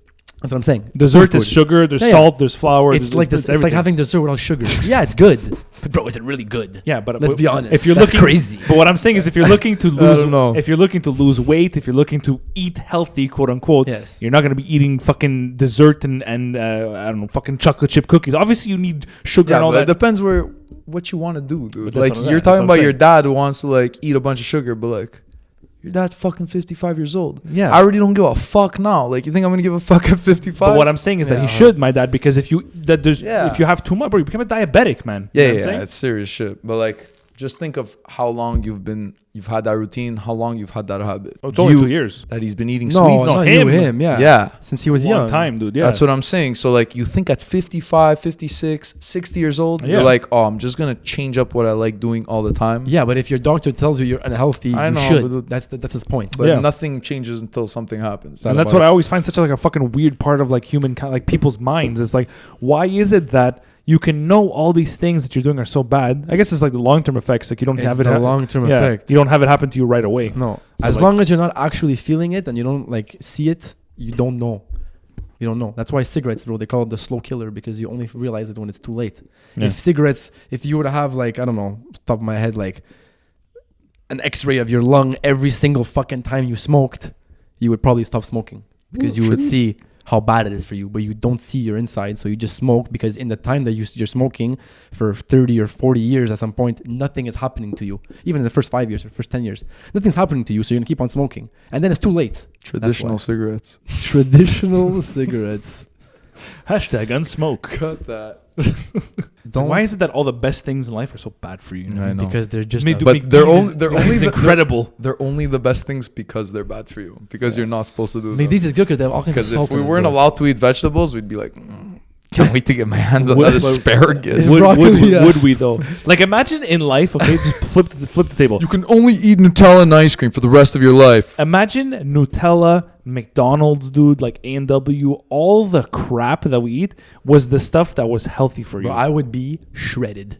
that's what I'm saying. Dessert Food. is sugar. There's Yeah, yeah. salt. There's flour. It's like this. It's like everything. having dessert without sugar. Yeah, it's good. But bro, is it really good? Yeah, but Let's be honest. If you're That's looking crazy. But what I'm saying is, if you're looking to lose, don't know. if you're looking to lose weight, if you're looking to eat healthy, quote unquote, Yes. you're not going to be eating fucking dessert and I don't know, fucking chocolate chip cookies. Obviously, you need sugar Yeah, and all but it that. depends what you want to do, dude. But that's Like what I'm- you're that's talking what I'm about your saying. dad who wants to like eat a bunch of sugar, but like your dad's fucking 55 years old. Yeah. I already don't give a fuck now. Like you think I'm gonna give a fuck at 55? But what I'm saying is that he Yeah. should, my dad, because if you Yeah. if you have too much, bro, you become a diabetic, man. yeah, You know yeah, what I'm saying? it's serious shit. But like Just think of how long you've had that routine, how long you've had that habit. Oh, it's only 2 years. That he's been eating No, sweets. no, him. yeah. Yeah. Since he was Long young. time, dude. Yeah. That's what I'm saying. So like you think at 55, 56, 60 years old, Yeah. you're like, oh, I'm just going to change up what I like doing all the time. Yeah, but if your doctor tells you you're unhealthy, I you know, should. That's his point. But Yeah. nothing changes until something happens. And that's what I always find such a fucking weird part of like humankind, like people's minds. It's like, why is it that you can know all these things that you're doing are so bad? I guess it's like the long-term effects. Like you don't have it. the long-term yeah, effect. You don't have it happen to you right away. No, So as like- long as you're not actually feeling it and you don't like see it, you don't know. You don't know. That's why cigarettes, bro, they call it the slow killer, because you only realize it when it's too late. Yeah. If you were to have like, I don't know, top of my head, like an X-ray of your lung every single fucking time you smoked, you would probably stop smoking because you would see how bad it is for you, but you don't see your inside, so you just smoke because in the time that you're smoking for 30 or 40 years, at some point, nothing is happening to you. Even in the first 5 years or first 10 years, nothing's happening to you, so you're gonna keep on smoking, and then it's too late. Traditional cigarettes. Traditional cigarettes. Hashtag unsmoke. Cut that. So why is it that all the best things in life are so bad for you? I know. Because they're just. Maybe- not- But they're only It's incredible. They're only the best things because they're bad for you. Because you're not supposed to do I them. mean, these is good because they have all kinds of Because salt if we in it, weren't bro. allowed to eat vegetables, we'd be like, can't wait to get my hands on Would- that asparagus. Would- broccoli, yeah. Would we though? Like imagine in life, okay, just flip the table. You can only eat Nutella and ice cream for the rest of your life. Imagine Nutella, McDonald's, dude, like A&W, all the crap that we eat was the stuff that was healthy for you. Bro, I would be shredded.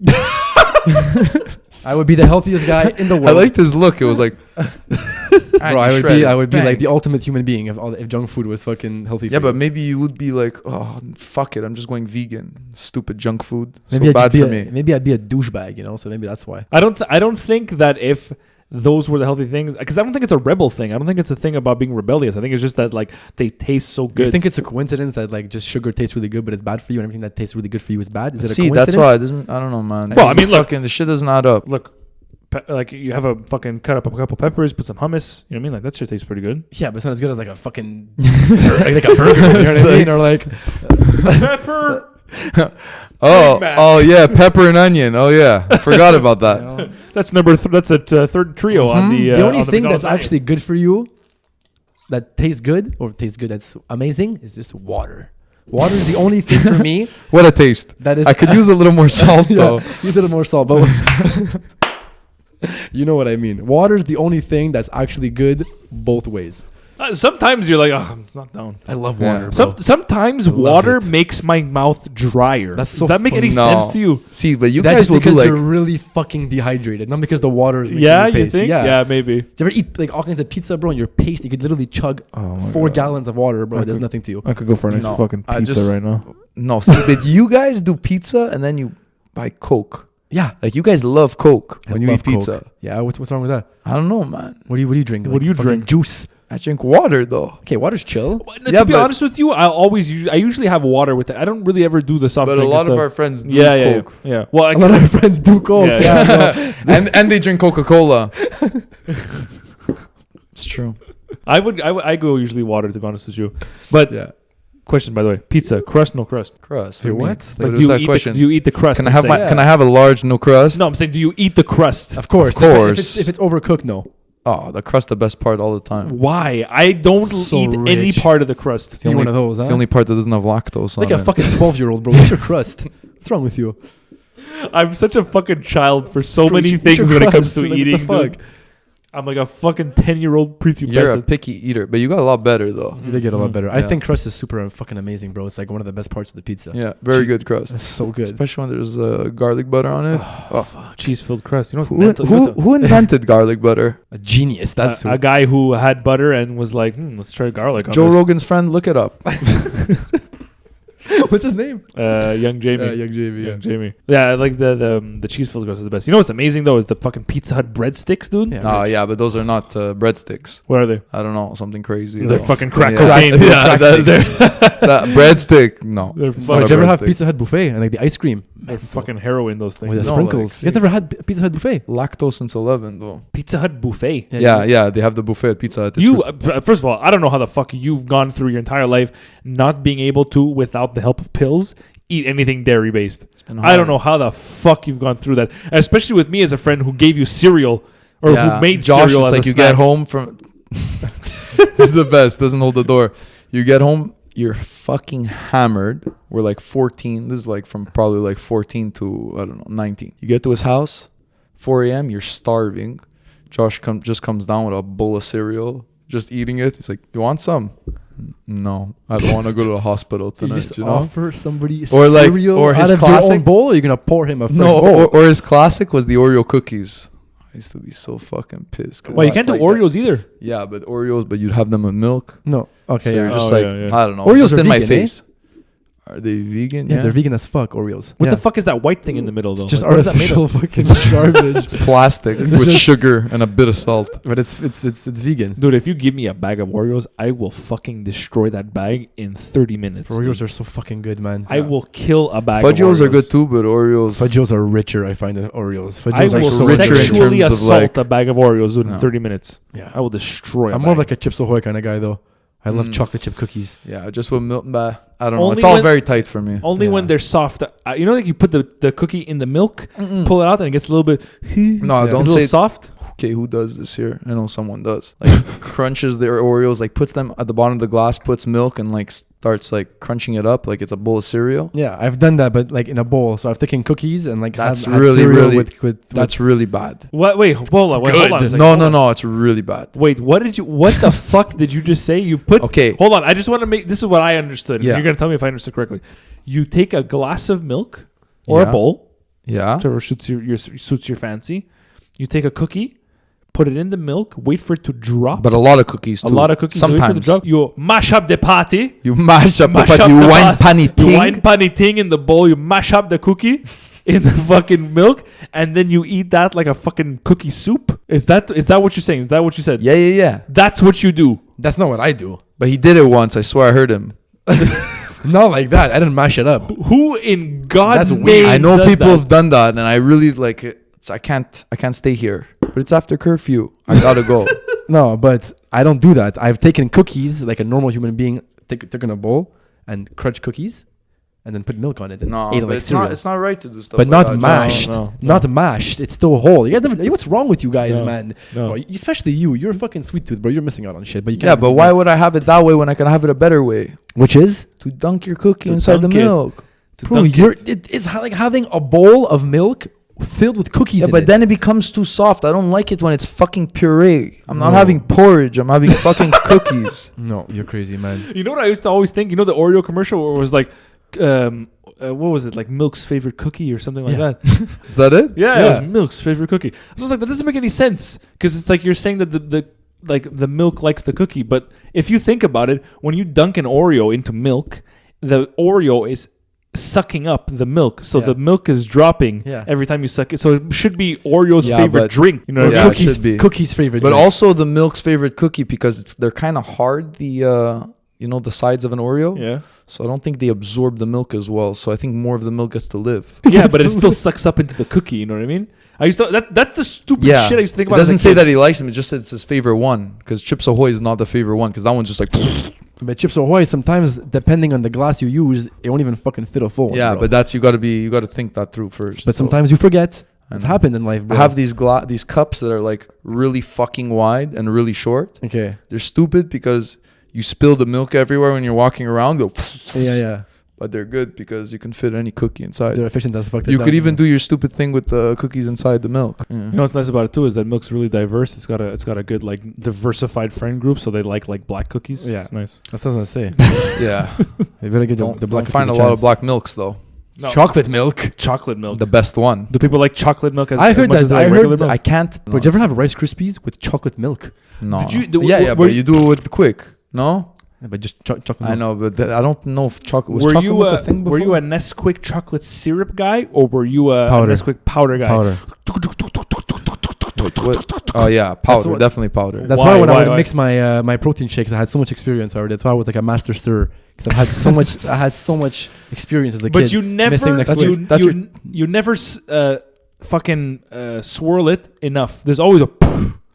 I would be the healthiest guy in the world. I liked his look. It was like, Bro, I would be like the ultimate human being if junk food was fucking healthy. Yeah, for but you. maybe you would be like, oh, fuck it. I'm just going vegan. Stupid junk food. Maybe So I'd bad be for a, me. Maybe I'd be a douchebag, so maybe that's why. I don't think that if those were the healthy things, because I don't think it's a rebel thing. I don't think it's a thing about being rebellious. I think it's just that like they taste so good. You think it's a coincidence that like just sugar tastes really good, but it's bad for you, and everything that tastes really good for you is bad? Is it a See, coincidence? that's why it doesn't. I don't know, man. Well, I mean, look. fucking, the shit doesn't add up. Look, like you have a fucking cut up a couple peppers, put some hummus. You know what I mean? Like that shit tastes pretty good. Yeah, but it's not as good as like a fucking like a burger. You know what I mean? Or like Pepper. Oh, Mac. oh yeah, pepper and onion. Oh yeah, I forgot about that. That's that's the third trio on the. the only on the thing McDonald's that's actually good for you, that tastes good that's amazing, is just water. Water is the only thing for me What a taste! that is. I could use a little more salt though. Use a little more salt, but you know what I mean. Water is the only thing that's actually good both ways. sometimes you're like, oh, I'm not down. I love Yeah. water. Bro. Sometimes love water it. makes my mouth drier. That's Does so that make any funny. sense No. to you? See, but you That's guys just will do because like. you're really fucking dehydrated, not because the water is making Yeah, you you paste. think? Yeah, maybe. Do you ever eat like all kinds of pizza, bro, and you're paste? You could literally chug Oh my 4 God. gallons of water, bro. I It does could- nothing to you. I could go for a nice No, fucking I pizza just- right now. No, see, but you guys do pizza and then you buy Coke. Yeah. Like you guys love Coke I when you love eat pizza. Coke. Yeah, what's wrong with that? I don't know, man. What do you drink? What do you fucking drink? Juice. I drink water though. Okay, water's chill. Yeah, to be but- honest with you, I usually have water with it. I don't really ever do the soft But a drink lot of stuff. our friends do yeah, Coke. yeah. Well, A lot of our friends do Coke. Yeah. Yeah, no. and they drink Coca-Cola. It's true. I go usually water, to be honest with you. But Yeah. question, by the way, pizza, crust, no crust? Crust. Wait, do you mean? what? What Do is you that eat question? do you eat the crust? Can I I'm have saying? my? Can I have a large no crust? No, I'm saying, do you eat the crust? Of course. Of course. If it's overcooked, no. Oh, the crust, the best part all the time. Why? I don't So eat any rich. part of the crust. You're one of those, It's huh? the only part that doesn't have lactose Like on a it. fucking 12-year-old, bro. What's your crust? What's wrong with you? I'm such a fucking child for so Bro, many what's things your when it comes crust? to Like, what the eating. fuck? Dude. I'm like a fucking 10-year-old You're a prepubescent. picky eater, but you got a lot better though. You did get a lot better. I Yeah. think crust is super fucking amazing, bro. It's like one of the best parts of the pizza. Yeah, very good crust. It's so good. Especially when there's garlic butter on it. Cheese-filled crust. You know Who, what's mental? who invented garlic butter? A genius. That's a guy who had butter and was like, let's try garlic on Joe this. Rogan's friend. Look it up. What's his name? Young Jamie. Young Jamie. Young Jamie. Yeah, I like the cheese-filled crust is the best. You know what's amazing though is the fucking Pizza Hut breadsticks, dude. Yeah. Oh yeah, but those are not breadsticks. What are they? I don't know, something crazy. They're though. fucking crack Yeah. cocaine. Yeah, Crack that's- sticks. that breadstick. No, They're it's Oh, not did a you ever have breadstick. Pizza Hut buffet and like the ice cream? They're fucking heroin, those things. With the No, sprinkles. like, You guys ever had Pizza Hut buffet? Lactose since 11 though. Pizza Hut buffet. Yeah, they have the buffet at Pizza Hut. It's You first of all, I don't know how the fuck you've gone through your entire life not being able to, without the help of pills, eat anything dairy based. been I don't hard. know how the fuck you've gone through that, especially with me as a friend who gave you cereal or who made Josh, cereal it's as like a you snack. get home from. This is the best. Doesn't hold the door. You get home, you're fucking hammered. We're like 14. This is like from probably like 14 to I don't know 19. You get to his house, 4 a.m. You're starving. Josh just comes down with a bowl of cereal, just eating it. He's like, "You want some?" No, I don't want to go to the hospital So you tonight. just You know? offer somebody Or like- cereal or his out of their own classic- bowl, or you're gonna pour him a fresh No, bowl? or his classic was the Oreo cookies. I used to be so fucking pissed. 'Cause Well, you it's can't do like Oreos either. that. Yeah, but Oreos, but you'd have them with milk. No. Okay, So you're yeah. just Oh, like, yeah, yeah. I don't know. Oreos just are in my vegan, eh? face. Are they vegan? Yeah, they're vegan as fuck, Oreos. What Yeah. the fuck is that white thing in the middle though? It's just Like, what is that made of? artificial fucking garbage. It's plastic It's with just- sugar and a bit of salt. But it's vegan. Dude, if you give me a bag of Oreos, I will fucking destroy that bag in 30 minutes. Oreos dude. are so fucking good, man. I will kill a bag of Fudgios Oreos. are good too, but Oreos. Fudgios are richer, I find, than Oreos. I Fudgios are will so richer in sexually terms of, assault like- a bag of Oreos dude, in No. 30 minutes. Yeah. I will destroy I'm a more of bag. like a Chips Ahoy kind of guy, though. I love Mm. chocolate chip cookies. Yeah, just with milk. I don't know. Only It's all when- very tight for me. Only when Yeah. they're soft. You know, like you put the cookie in the milk, pull it out, and it gets a little bit. No, Yeah. don't it's a say. little soft. Okay, who does this here? I know someone does. Like crunches their Oreos, like puts them at the bottom of the glass, puts milk, and like starts like crunching it up like it's a bowl of cereal. Yeah, I've done that, but like in a bowl. So I've taken cookies and like That's had really, cereal really- with That's really bad. What? Wait, hold on. Wait, hold on. a second, No, hold no, on. no. It's really bad. Wait, what did you? What the fuck did you just say? You put. Okay. Hold on. I just want to make. This is what I understood. and Yeah. You're gonna tell me if I understood correctly. You take a glass of milk or Yeah. a bowl, Yeah. whichever suits your fancy. You take a cookie, put it in the milk, wait for it to drop. But a lot of cookies too. a lot of cookies. Wait for it to Sometimes drop. You mash up the patty. you mash up, Mash but up you the wine pat- panny You wine ting. panny ting in the bowl. You mash up the cookie in the fucking milk, and then you eat that like a fucking cookie soup. Is that what you're saying? Is that what you said? Yeah, yeah, yeah. That's what you do. That's not what I do. But he did it once. I swear I heard him. Not like that. I didn't mash it up. Who in God's That's weird. name? I know does people that? have done that, and I really like it. I can't stay here. But it's after curfew. I gotta go. No, but I don't do that. I've taken cookies like a normal human being, taken a bowl and crunch cookies, and then put milk on it and No, ate it but like it's cereal. not. It's not right to do stuff. But like not that. mashed. No. Not mashed. It's still whole. What's wrong with you guys, No. man? No. Bro, especially you. You're a fucking sweet tooth, bro. You're missing out on shit. But you Yeah, can't. but why would I have it that way when I can have it a better way? Which is, To dunk your cookie To inside the dunk it. milk. bro, it's like having a bowl of milk filled with cookies. Yeah, in but it. then it becomes too soft. I don't like it when it's fucking puree. I'm not No. having porridge. I'm having fucking cookies. No, you're crazy, man. You know what I used to always think? You know the Oreo commercial where it was like, what was it? Like Milk's favorite cookie or something like Yeah. that. Is that it? Yeah, Yeah. it was Milk's favorite cookie. I was like, that doesn't make any sense because it's like you're saying that the milk likes the cookie, but if you think about it, when you dunk an Oreo into milk, the Oreo is sucking up the milk, so Yeah. the milk is dropping Yeah. every time you suck it. So it should be Oreo's Yeah, favorite but- drink. You know what I Yeah, mean? it should be. Cookies favorite. But drink. also the milk's favorite cookie because they're kind of hard. The sides of an Oreo. Yeah, So I don't think they absorb the milk as well. So I think more of the milk gets to live. yeah, but it still sucks up into the cookie. You know what I mean? I used to that's the stupid Yeah. shit I used to think It about. as a doesn't say kid. that he likes them. It just says it's his favorite one. Because Chips Ahoy is not the favorite one. Because that one's just like. But Chips Ahoy, sometimes depending on the glass you use, it won't even fucking fit a full one. Yeah, bro. but that's you got to think that through first. But So sometimes you forget. I It's know. happened in life, I bro. have these cups that are like really fucking wide and really short. Okay. They're stupid because you spill the milk everywhere when you're walking around. Go, Yeah. but they're good because you can fit any cookie inside. They're efficient as fuck. You could even do your stupid thing with the cookies inside the milk. Yeah. You know what's nice about it too is that milk's really diverse. It's got a good like diversified friend group, so they like black cookies. Yeah. It's nice. That's what I was gonna say. Yeah. They better get Don't, the black don't find a cookies lot of chance. black milks though. No. Chocolate milk. Chocolate milk. The best one. Do people like chocolate milk as I as heard much that. as they I like regular heard. milk? I can't. Would you ever have Rice Krispies with chocolate milk? No. Did you- yeah, were but you do it with quick. No, Yeah, but just chocolate milk. I know, but I don't know if chocolate was were chocolate you milk a thing before. were you a Nesquick chocolate syrup guy or were you a Powder. Nesquick powder guy? Powder. What? Oh yeah, powder. what- Definitely powder. That's Why- why when I why- would why? mix my protein shakes, I had so much experience already. That's why I was like a master stirrer. Because I had so much. I had so much experience as a kid. But you never missing next you, week. That's you, you never fucking swirl it enough. There's always a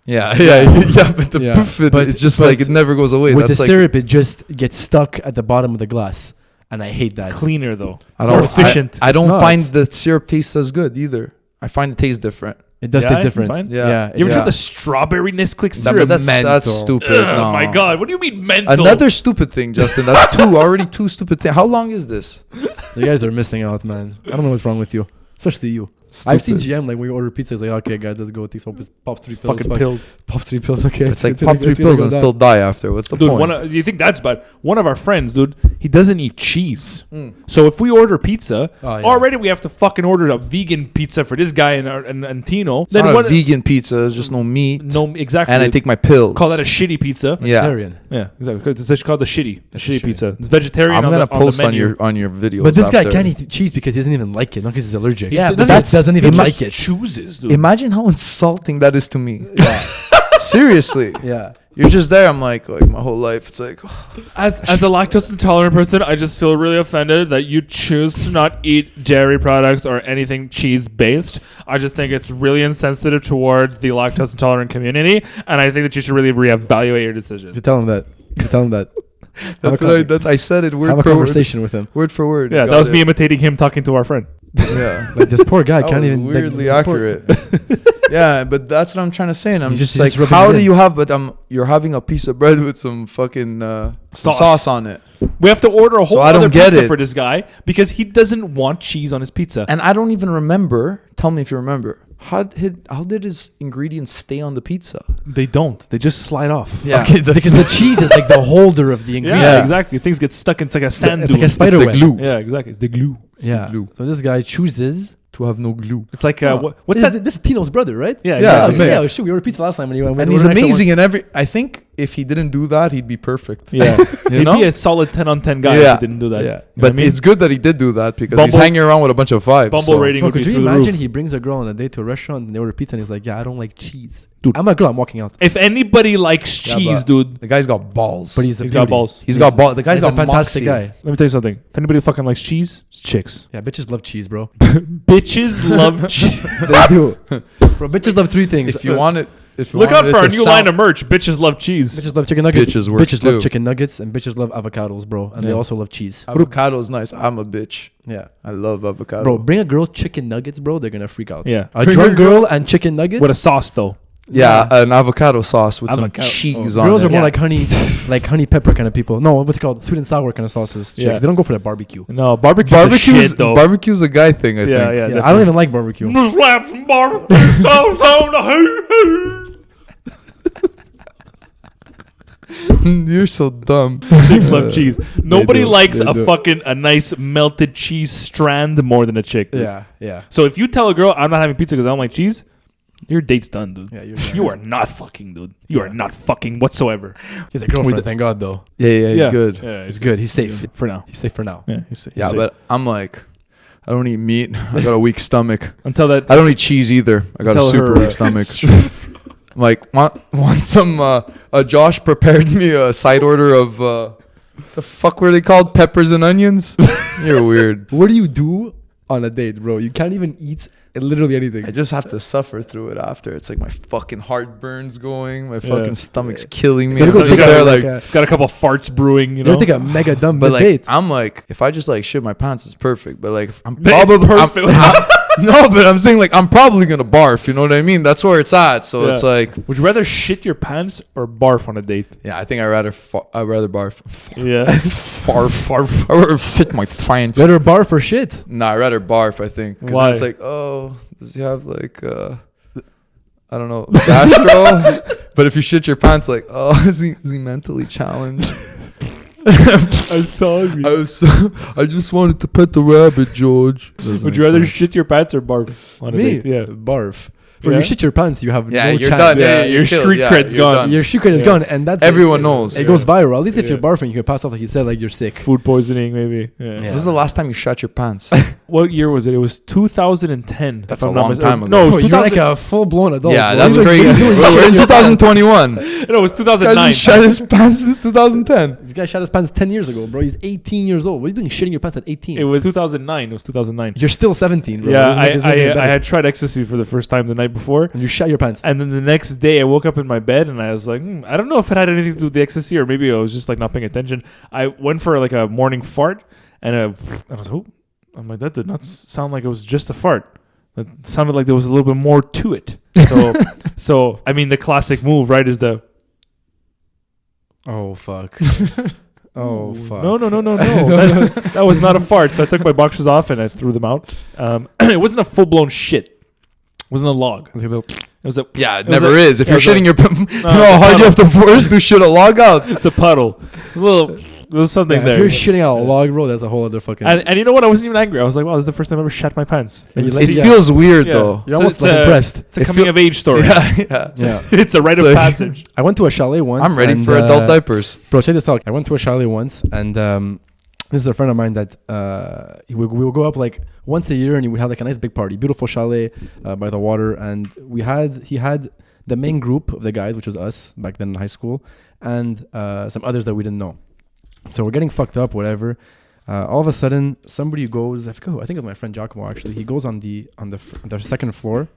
Yeah, yeah. But the Yeah. poof, But- it's just but like it never goes away. with That's the like syrup, it just gets stuck at the bottom of the glass. and I hate that. Cleaner though. I More don't. efficient. I don't It's not. find the syrup taste as good either. I find it tastes different. It does Yeah, taste you different. find? Yeah. You ever Yeah. tried the strawberry Nesquick That- syrup? but that's mental. stupid. Oh No. my god! What do you mean mental? Another stupid thing, Justin. That's already two stupid things. How long is this? You guys are missing out, man. I don't know what's wrong with you, especially you. I've seen Stupid. GM like when we order pizza, it's like, okay, guys, let's go. Take pop 3 pills. fucking fuck. pills. Pop 3 pills. Okay, It's like gonna- pop 3 gonna pills go and down. still die after. What's the Dude, point? you think that's bad? One of our friends, dude, he doesn't eat cheese. Mm. So if we order pizza, Oh, yeah. already we have to fucking order a vegan pizza for this guy and Tino. It's not a vegan pizza. There's just no meat. No, exactly. And I take my pills. call that a shitty pizza. yeah. Vegetarian. Yeah, exactly. It's called the shitty Shitty. pizza. It's vegetarian. I'm on gonna the, post on, on the your menu. videos. But this guy after. can't eat cheese because he doesn't even like it, not because he's allergic. Yeah, but that that doesn't He even just like it. chooses, dude. Imagine how insulting that is to me. Yeah. Seriously. Yeah. You're just there. I'm like my whole life. It's like, As a lactose intolerant person, I just feel really offended that you choose to not eat dairy products or anything cheese based. I just think it's really insensitive towards the lactose intolerant community, and I think that you should really reevaluate your decisions. You tell him that. You tell him that. I said it word Have a for word. conversation with him. Word for word. Yeah, You that was got me it. imitating him talking to our friend. Yeah. Like this poor guy That can't was even. like, weirdly this poor- accurate. Yeah, but that's what I'm trying to say, and I'm You just, just like, rubbing how it do in. you have? But you're having a piece of bread with some fucking some sauce on it, We have to order a whole I don't other get pizza it. for this guy because he doesn't want cheese on his pizza. and I don't even remember. Tell me if you remember. How did his ingredients stay on the pizza? They don't. They just slide off. Yeah. Okay, because the cheese is like the holder of the Yeah, ingredient. Yeah. exactly. Things get stuck. It's like a sand It's dune. like a spider the web. glue. Yeah, exactly. It's the glue. Yeah. glue. So this guy chooses. To have no glue. It's like Oh, what's this, that? This is Tino's brother, right? Yeah, Yeah, exactly. man. Yeah, shoot, we ordered pizza last time when he went. And we he's ordered an extra amazing in every. I think if he didn't do that, he'd be perfect. Yeah, You he'd know? be a solid 10 on 10 guy Yeah. if he didn't do that. Yeah, You know but what I mean? it's good that he did do that because he's Bumble- hanging around with a bunch of vibes. Bumble so- rating Bro, would be could you through the imagine roof. he brings a girl on a date to a restaurant and they order pizza and he's like, yeah, I don't like cheese. Dude. I'm a girl, I'm walking out. If anybody likes Yeah, cheese, but- dude, The guy's got balls. But he's a he's got beauty. balls. He's got balls. The guy's He's got a fantastic moxie. guy. Let me tell you something. If anybody fucking likes cheese, it's chicks. Yeah, bitches love cheese, bro. Bitches love cheese. They do. Bro, bitches love three things. If you want it, if you Look want out it for our to new line of merch. Bitches love cheese. Bitches love chicken nuggets. Bitches works bitches love too. chicken nuggets and bitches love avocados, bro. And they Yeah. also love cheese. Avocado's nice. I'm a bitch. Yeah. I love avocado. Bro, bring a girl chicken nuggets, bro. They're gonna freak out. Yeah. A Bring drunk a girl and chicken nuggets. With a sauce, though. yeah, an avocado sauce with Avocado- some cheese Oh, on girls it. are more Yeah. like honey, like honey pepper kind of people. No, what's it called? Sweet and sour kind of sauces. Chicks. Yeah. They don't go for the barbecue. No, barbecue's Barbecue's shit, though. barbecue's a guy thing. I yeah, think. yeah, Yeah, definitely. I don't even like barbecue. Slap some barbecue sauce on the hoo-hoo. You're so dumb. Chicks love cheese. Nobody do, likes they a do. fucking a nice melted cheese strand more than a chick. Dude. Yeah, yeah. So if you tell a girl I'm not having pizza because I don't like cheese, your date's done, dude. Yeah, You are not fucking, dude. You are not fucking whatsoever. He's a girlfriend, thank God, though. Yeah, he's good. Yeah, He's good. He's safe. for now. He's safe for now. Yeah, he's Yeah, safe. but I'm like, I don't eat meat. I got a weak stomach. until that. I don't eat cheese either. I got Tell a super her, weak stomach. Like, want some? Josh prepared me a side order of the fuck were they called? Peppers and onions. You're weird. What do you do on a date, bro? You can't even eat literally anything. I just have to suffer through it after. It's like my fucking heart burns going. My fucking Yeah. stomach's killing me. gotta I'm go just take there a- like, like a- It's got a couple of farts brewing, you You know. take a mega dumb but like, date. I'm like, if I just like shit my pants, it's perfect. But like, I'm But it's probably perfect. no, but I'm saying like I'm probably gonna barf. You know what I mean? That's where it's at. So Yeah. it's like, Would you rather shit your pants or barf on a date? yeah, I think I'd rather barf. Yeah. Farf. I rather shit my pants. Better bar for shit. Nah, I'd rather barf, I think. Because Why? it's like, oh, does he have like, I don't know, gastro? But if you shit your pants, like, oh, is he mentally challenged? I'm sorry. I just wanted to pet the rabbit, George. Would you rather shit your pants or barf on a Me? date? Yeah. Barf. When Yeah? you shit your pants, you have Yeah, no you're chance. done. Yeah, Yeah, your you're killed. street Yeah, cred's you're gone. done. Your shoe credit is Yeah. gone, and that's Everyone knows. It goes viral. At least if Yeah. you're barfing, you can pass out like you said, like you're sick. Food poisoning, maybe. Yeah. Yeah. When was the last time you shot your pants? What year was it? It was 2010. That's if I'm a not long mis- time ago. No, it Bro, was you're like 2000. a full-blown adult. Yeah, bro. that's You're crazy. doing We're shit in your pants. 2021. No, it was Guys, 2009. he shot his pants since 2010. This guy shot his pants 10 years ago, bro. He's 18 years old. What are you doing shitting your pants at 18? It was 2009. It was 2009. You're still 17, bro. Yeah, Doesn't make this any I better. had tried ecstasy for the first time the night before. And you shot your pants. And then the next day, I woke up in my bed and I was like, I don't know if it had anything to do with the ecstasy or maybe I was just like not paying attention. I went for like a morning fart And I was like, oh. I'm like, that did not sound like it was just a fart. It sounded like there was a little bit more to it. So I mean, the classic move, right, is the... Oh, fuck. Oh, fuck. No. That was not a fart. So I took my boxers off and I threw them out. It wasn't a full-blown shit. It wasn't a log. It was a... Yeah, it never is. If yeah, you're shitting your... you know how hard puddle. you have to force to shit a log out? It's a puddle. It's a little... There was something Yeah, there. if you're shitting out a log, bro, that's a whole other fucking... And you know what? I wasn't even angry. I was like, wow, this is the first time I ever shat my pants. And you It like- feels weird, Yeah. though. You're almost It's like a- impressed. It's a coming-of-age story. Yeah. Yeah. It's a rite of like- passage. I went to a chalet once. I'm ready and, for adult diapers. Bro, check this out. I went to a chalet once, and this is a friend of mine that we would go up like once a year, and he would have like a nice big party, beautiful chalet by the water. And he had the main group of the guys, which was us back then in high school, and some others that we didn't know. So we're getting fucked up, whatever. All of a sudden, somebody goes. I think it was my friend Giacomo. Actually, he goes on the second floor,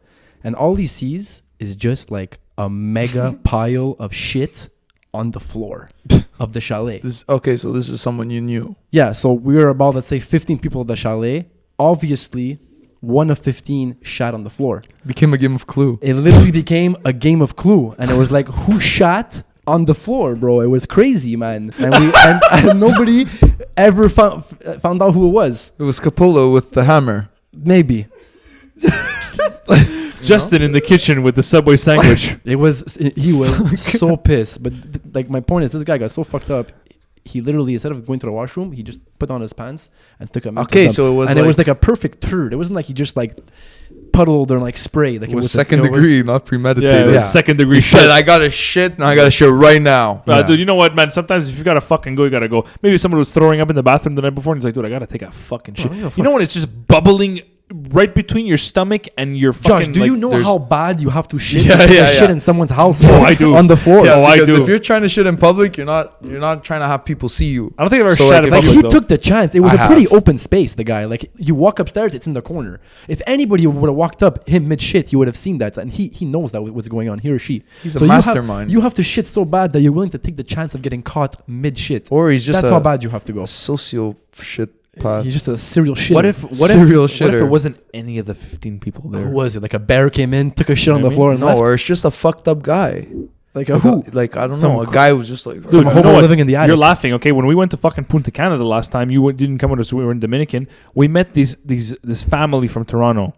and all he sees is just like a mega pile of shit on the floor of the chalet. So this is someone you knew. Yeah, so we were about, let's say, 15 people at the chalet. Obviously, one of 15 shat on the floor. Became a game of Clue. It literally became a game of Clue, and it was like, who shat on the floor, bro? It was crazy, man. And nobody ever found out who it was. It was Capullo with the hammer. Maybe. Justin in the kitchen with the Subway sandwich. He was so pissed. But like, my point is, this guy got so fucked up. He literally, instead of going to the washroom, he just put on his pants and took a mental Okay, dump. so it was and like, it was like a perfect turd. It wasn't like he just like puddled or like sprayed. Like it was like, second degree, not Yeah, premeditated. it was Yeah. second degree He shit. said, I gotta shit, now I gotta shit right now. Yeah. Dude, you know what, man? Sometimes if you gotta fucking go, you gotta go. Maybe someone was throwing up in the bathroom the night before, and he's like, dude, I gotta take a fucking shit. You know when it's just bubbling right between your stomach and your fucking... Josh, do like, you know there's- how bad you have to shit? Yeah, to take yeah, a shit yeah. in someone's house. Oh, I do. On the floor. Yeah, Oh, I because do. if you're trying to shit in public, you're not trying to have people see you. I don't think I've ever So, shat like, in if Like public, he though. took the chance. It was I a pretty have. open space. The guy, like, you walk upstairs, it's in the corner. If anybody would have walked up him mid shit, he would have seen that, and he knows that what's going on. He or she. He's a you have- mastermind. You have to shit so bad that you're willing to take the chance of getting caught mid shit. Or he's just That's a how bad you have to go. socio shit path. He's just a serial shit. What if Serial what if shitter. it wasn't any of the 15 people there? Who was it? Like a bear came in, took a shit on You know the what I floor, mean? and No, left. or it's just a fucked up guy. Like a who? Like, I don't Some know. A guy was just like... Some you hobo know what? living in the attic. You're laughing, okay? When we went to fucking Punta Cana the last time, didn't come with us. We were in Dominican. We met this family from Toronto,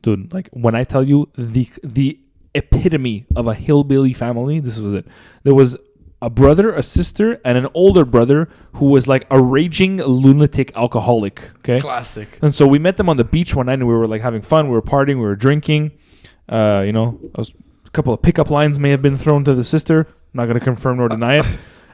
dude. Like, when I tell you the epitome of a hillbilly family, this was it. There was a brother, a sister, and an older brother who was like a raging lunatic alcoholic. Okay, Classic. and so we met them on the beach one night, and we were like having fun. We were partying. We were drinking. A couple of pickup lines may have been thrown to the sister. Not going to confirm nor deny it.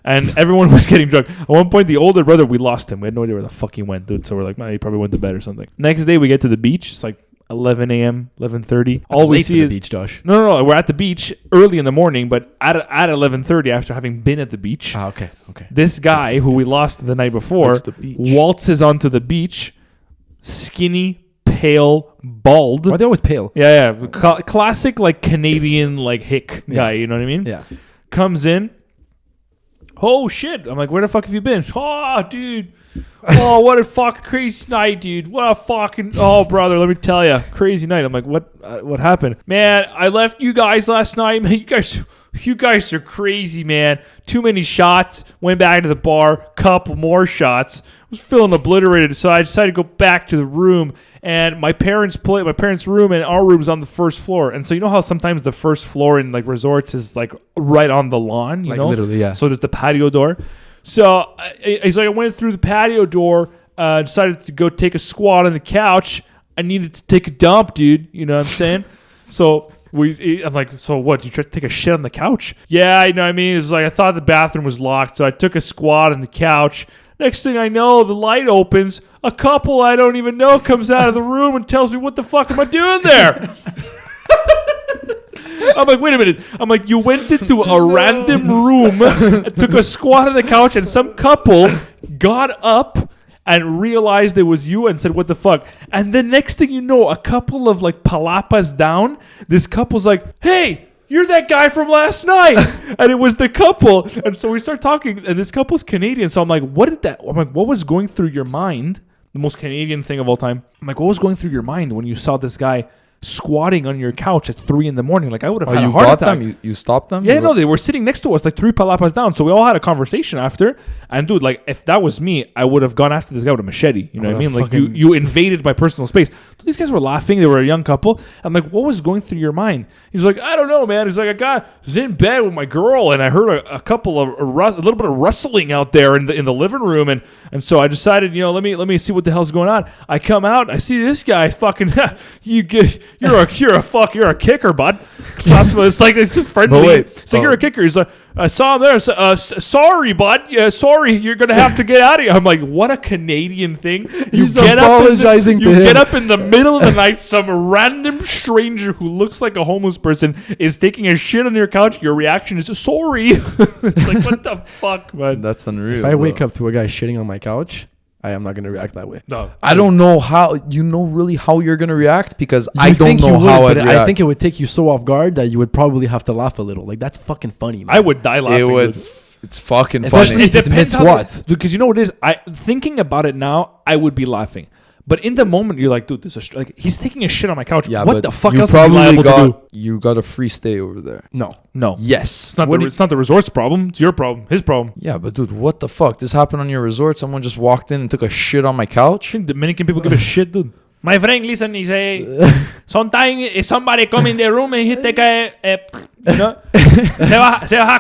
And everyone was getting drunk. At one point, the older brother, we lost him. We had no idea where the fuck he went, dude. So we're like, nah, he probably went to bed or something. Next day, we get to the beach. It's like 11 a.m., 11:30. All we see the is beach, Josh. no. We're at the beach early in the morning, but at 11:30, after having been at the beach, Okay. this guy who we lost the night before Likes the beach. waltzes onto the beach, skinny, pale, bald. Why are they always pale? Yeah. Classic, like, Canadian, like, hick guy, you know what I mean? Yeah. Comes in. Oh, shit. I'm like, where the fuck have you been? Oh, dude. Oh, what a fucking crazy night, dude. What a fucking... Oh, brother, let me tell you. Crazy night. I'm like, what happened? Man, I left you guys last night. Man, you guys are crazy, man. Too many shots. Went back to the bar. Couple more shots. Was feeling obliterated, so I decided to go back to the room. And my parents' room and our room's on the first floor. And so you know how sometimes the first floor in like resorts is like right on the lawn, you Like, know? literally, yeah. So there's the patio door. So he's like, I went through the patio door, decided to go take a squat on the couch. I needed to take a dump, dude. You know what I'm saying? So I'm like, so what? You try to take a shit on the couch? Yeah, you know what I mean? It's like, I thought the bathroom was locked, so I took a squat on the couch. Next thing I know, the light opens. A couple I don't even know comes out of the room and tells me, what the fuck am I doing there? I'm like, wait a minute. I'm like, you went into a random room, took a squat on the couch, and some couple got up and realized it was you and said, what the fuck? And the next thing you know, a couple of like palapas down, this couple's like, hey, you're that guy from last night. And it was the couple. And so we start talking, and this couple's Canadian. So I'm like, what was going through your mind? The most Canadian thing of all time. I'm like, what was going through your mind when you saw this guy squatting on your couch at 3 a.m? Like, I would have had a heart attack. You stopped them? Yeah, no, they were sitting next to us, like 3 palapas down. So we all had a conversation after. And dude, like, if that was me, I would have gone after this guy with a machete. You know what I mean? Like, you invaded my personal space. Dude, these guys were laughing. They were a young couple. I'm like, what was going through your mind? He's like, I don't know, man. He's like, I was in bed with my girl, and I heard a little bit of rustling out there in the living room, and so I decided, let me see what the hell's going on. I come out, I see this guy fucking. You're a kicker, bud. It's like it's friendly. It's like you're a kicker. He's like, I saw him there. Sorry, bud. Yeah, sorry. You're gonna have to get out of here. I'm like, what a Canadian thing. He's apologizing to him. You get up in the middle of the night. Some random stranger who looks like a homeless person is taking a shit on your couch. Your reaction is sorry. It's like, what the fuck, man? That's unreal. If I wake up to a guy shitting on my couch, I am not going to react that way. No, I don't know how really how you're gonna react, because I don't think know you would, how but I'd react. I think it would take you so off guard that you would probably have to laugh a little. Like, that's fucking funny, man. I would die laughing. It would. Dude. It's fucking Especially funny. if it's mid-squat. Because you know what it is? Thinking about it now, I would be laughing. But in the moment, you're like, dude, he's taking a shit on my couch. Yeah, What but the fuck you else is he liable to do? You got a free stay over there. No. Yes. It's not the resort's problem. It's your problem. His problem. Yeah, but dude, what the fuck? This happened on your resort? Someone just walked in and took a shit on my couch? I think Dominican people give a shit, dude. My friend, listen, he say, sometimes if somebody come in the room and he take se va a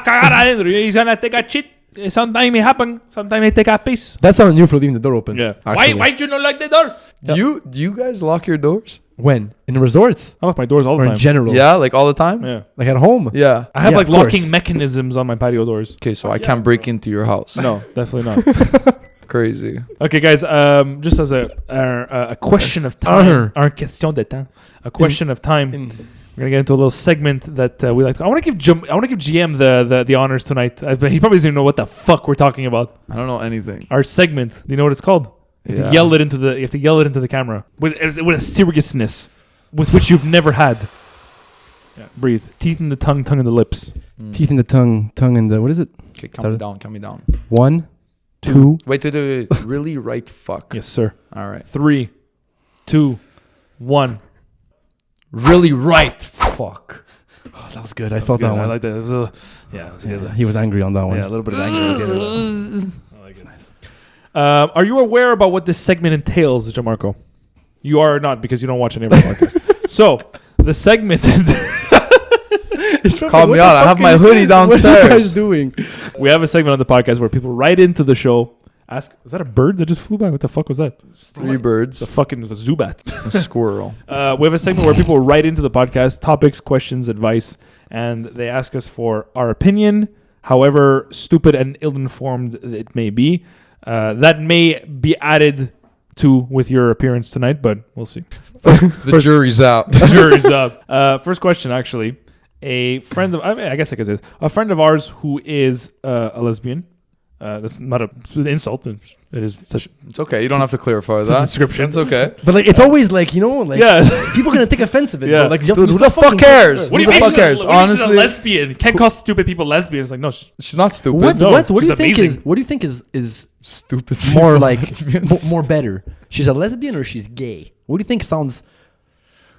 cagar adentro. He's gonna take a shit. Sometimes it happen. Sometimes he take a piss. That's on you for leaving the door open. Yeah. Actually. Why do you not lock the door? Do you guys lock your doors? When? In the resorts? I lock my doors all the Or time. in general? Yeah, like all the time? Yeah. Like at home? Yeah. I have Yeah, like of course. locking mechanisms on my patio doors. Okay, so I can't break into your house. No, definitely not. Crazy. Okay, guys. Just as a question of time, a question de temps, a question of time. We're gonna get into a little segment that we like. I want to give GM the honors tonight. He probably doesn't even know what the fuck we're talking about. I don't know anything. Our segment. Do you know what it's called? You have to yell it into the camera with a seriousness with which you've never had. Yeah, breathe. Teeth in the tongue in the lips. Teeth in the tongue in the... What is it? Okay, calm me down. 1, 2. Wait. Really right fuck. Yes, sir. All right. 3, 2, 1. Really right fuck. Oh, that was good. I felt that one. I like that. It was good. He was angry on that one. Yeah, a little bit of anger. I like it. Nice. Are you aware about what this segment entails, Gianmarco? You are not, because you don't watch any of our podcasts. So, the segment... Call me out. I have my hoodie downstairs. What are you guys doing? We have a segment on the podcast where people write into the show, ask, was that a bird that just flew by? What the fuck was that? 3 birds. It was a Zubat. A squirrel. We have a segment where people write into the podcast topics, questions, advice, and they ask us for our opinion, however stupid and ill-informed it may be. That may be added to with your appearance tonight, but we'll see. The jury's out. The jury's up. First question, actually. A friend of, I guess I could say this, a friend of ours who is a lesbian. That's not an insult. It is such. It's okay. You don't have to clarify It's that. a description. It's okay. But like, it's always like, yeah. people gonna take offense of it. Yeah. Bro. Like, Dude, who the fuck cares? What do you Who the mean? fuck cares? Honestly, Honestly, a lesbian. Can't call stupid people lesbians. Like, no. she's not stupid. What do you she's think amazing. is Stupid. more people, like lesbians. more better? She's a lesbian or she's gay? What do you think sounds?